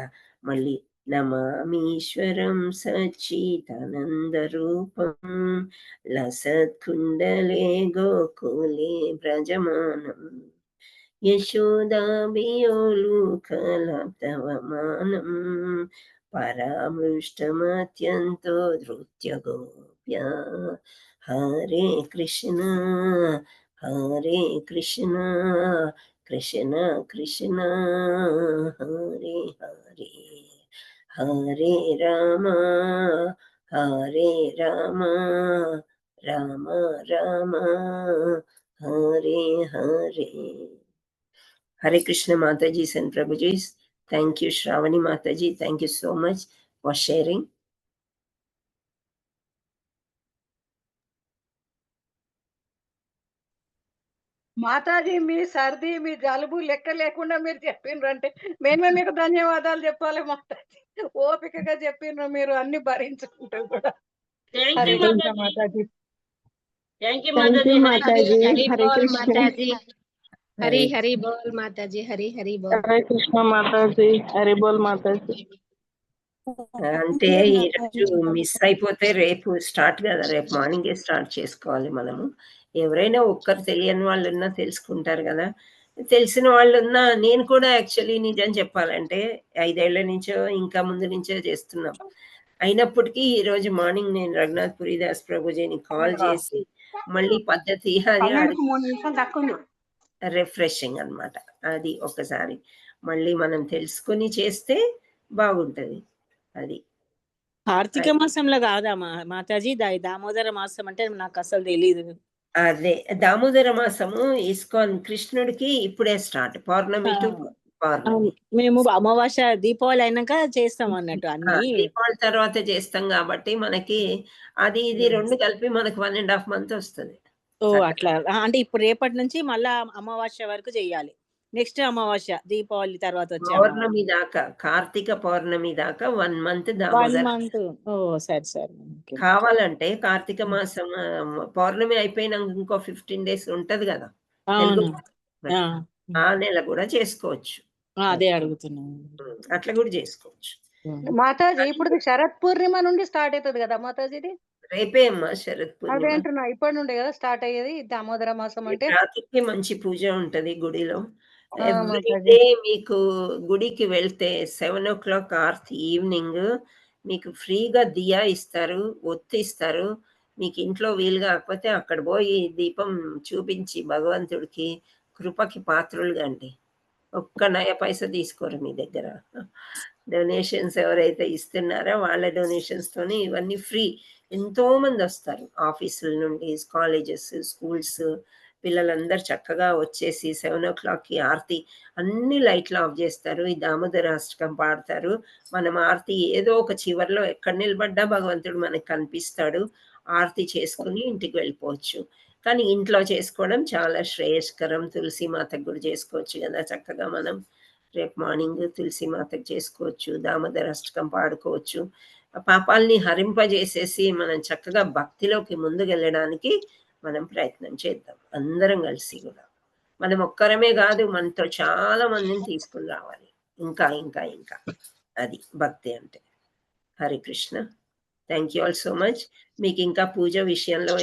మళ్ళీ నమామీశ్వరం సచ్చిదానంద రూపం లసత్కుండలే Gokhale వ్రజమానం యశోదాభియోలుకలప్తవమానం పరామృష్టమత్యంతో ధృత్య గోప్య. Hare Krishna Hare Krishna Krishna Krishna Hare Hare Hare Rama Hare Rama Rama Rama Hare Hare. Hare Krishna Mataji and Prabhuji. Thank you Shravani Mataji. Thank you so much for sharing. Mataji మీ సర్ది మీ జలుబు లెక్క లేకుండా మీరు చెప్పిండ్రు అంటే మేమే మీకు ధన్యవాదాలు చెప్పాలి మాతాజీ. ఓపికగా చెప్పిండ్రు మీరు అన్ని భరించుకుంటూ కూడా. హరే కృష్ణ మాతాజీ. థ్యాంక్ యూ మాతాజీ. మాతాజీ. హరి బోల్ కృష్ణ. మాతాజీ. హరి హరి బోల్ మాతాజీ. హరి హరి బోల్. హరే కృష్ణ మాతాజీ. హరి బోల్ మాతాజీ. అంటే ఈరోజు మిస్ అయిపోతే రేపు స్టార్ట్ కదా, రేపు మార్నింగే స్టార్ట్ చేసుకోవాలి మనము. ఎవరైనా ఒక్కరు తెలియని వాళ్ళు ఉన్నా తెలుసుకుంటారు కదా. తెలిసిన వాళ్ళున్నా నేను కూడా యాక్చువల్లీ నిజం చెప్పాలంటే 5 ఏళ్ల నుంచో, ఇంకా ముందు నుంచో చేస్తున్నాం. అయినప్పటికీ ఈరోజు మార్నింగ్ నేను రఘునాథ్ పురిదాస్ ప్రభుజీని కాల్ చేసి మళ్ళీ పద్ధతి అది పన్నెండుకు 3 నిమిషాలు తక్కువ ఉంది. రిఫ్రెషింగ్ అన్నమాట. అది ఒకసారి మళ్ళీ మనం తెలుసుకొని చేస్తే బాగుంటది. అది. కార్తీక మాసంలో కాదా మాతాజీ దామోదర మాసం అంటే నాకు అసలు తెలీదు. అదే దామోదర మాసము ఇస్కాన్ కృష్ణుడికి ఇప్పుడే స్టార్ట్. పౌర్ణమి టు పౌర్ణమి. మేము అమావాస్య దీపావళి అయినాక చేస్తాం అన్నట్టు అన్ని. దీపావళి తర్వాత చేస్తాం కాబట్టి మనకి అది ఇది 2 కలిపి మనకు 1.5 month వస్తది. ఓ అట్లా. అంటే ఇప్పుడు రేపటి నుంచి మళ్ళా అమావాస్య వరకు చెయ్యాలి. నెక్స్ట్ అమావాస్య దీపావళి తర్వాత వచ్చే పౌర్ణమి దాకా, కార్తీక పౌర్ణమి దాకా 1 month 1 దామోదర. month. ఓ సరే సరే. కావాలంటే కార్తీక మాసం పౌర్ణమి అయిపోయినాక ఇంకో 15 days ఉంటది కదా. తెలుగు ఆ నెల కూడా చేసుకోవచ్చు. అదే అడుగుతున్నాను. అట్లా కూడా చేసుకోవచ్చు. మాతాజీ ఇప్పుడు శరత్ పూర్ణిమ నుండి స్టార్ట్ అవుతుంది కదా మాతాజీది? రేపే అమ్మా శరత్ పూర్ణిమ. అదే అంటున్నా, ఇప్పటి నుండే కదా స్టార్ట్ అయ్యేది దామోదర మాసం అంటే. రాత్రికి మంచి పూజ ఉంటది గుడిలో. ఆ, ఎవ్రీ మాతాజీ. డే మీకు గుడికి వెళ్తే 7 o'clock ఆర్తి ఈవినింగ్ మీకు ఫ్రీగా దియా ఇస్తారు, ఒత్తి ఇస్తారు. మీకు ఇంట్లో వీలు కాకపోతే అక్కడ పోయి దీపం చూపించి భగవంతుడికి కృపకి పాత్రులు కండి. ఒక్క నయ పైసా తీసుకోరు మీ దగ్గర. డొనేషన్స్ ఎవరైతే ఇస్తున్నారో వాళ్ళ డొనేషన్స్ తోని ఇవన్నీ ఫ్రీ. ఎంతో మంది వస్తారు ఆఫీసుల నుండి, కాలేజెస్, స్కూల్స్ పిల్లలందరూ చక్కగా వచ్చేసి 7 o'clockకి ఆర్తి అన్ని లైట్లు ఆఫ్ చేస్తారు. ఈ దామోదర అష్టకం పాడతారు. మనం ఆర్తి ఏదో ఒక చివర్లో ఎక్కడ నిలబడ్డా భగవంతుడు మనకి కనిపిస్తాడు. ఆర్తి చేసుకుని ఇంటికి వెళ్ళిపోవచ్చు. కానీ ఇంట్లో చేసుకోవడం చాలా శ్రేయస్కరం. తులసి మాతకు కూడా చేసుకోవచ్చు కదా చక్కగా. మనం రేపు మార్నింగ్ తులసి మాతకు చేసుకోవచ్చు, దామోదర అష్టకం పాడుకోవచ్చు. పాపాలని హరింపజేసేసి మనం చక్కగా భక్తిలోకి ముందుకెళ్ళడానికి మనం ప్రయత్నం చేద్దాం అందరం కలిసి కూడా. మనం ఒక్కరమే కాదు, మనతో చాలా మందిని తీసుకుని రావాలి. ఇంకా ఇంకా ఇంకా అది భక్తి అంటే. Hari Krishna. Thank you all so much. మీకు ఇంకా పూజ విషయంలో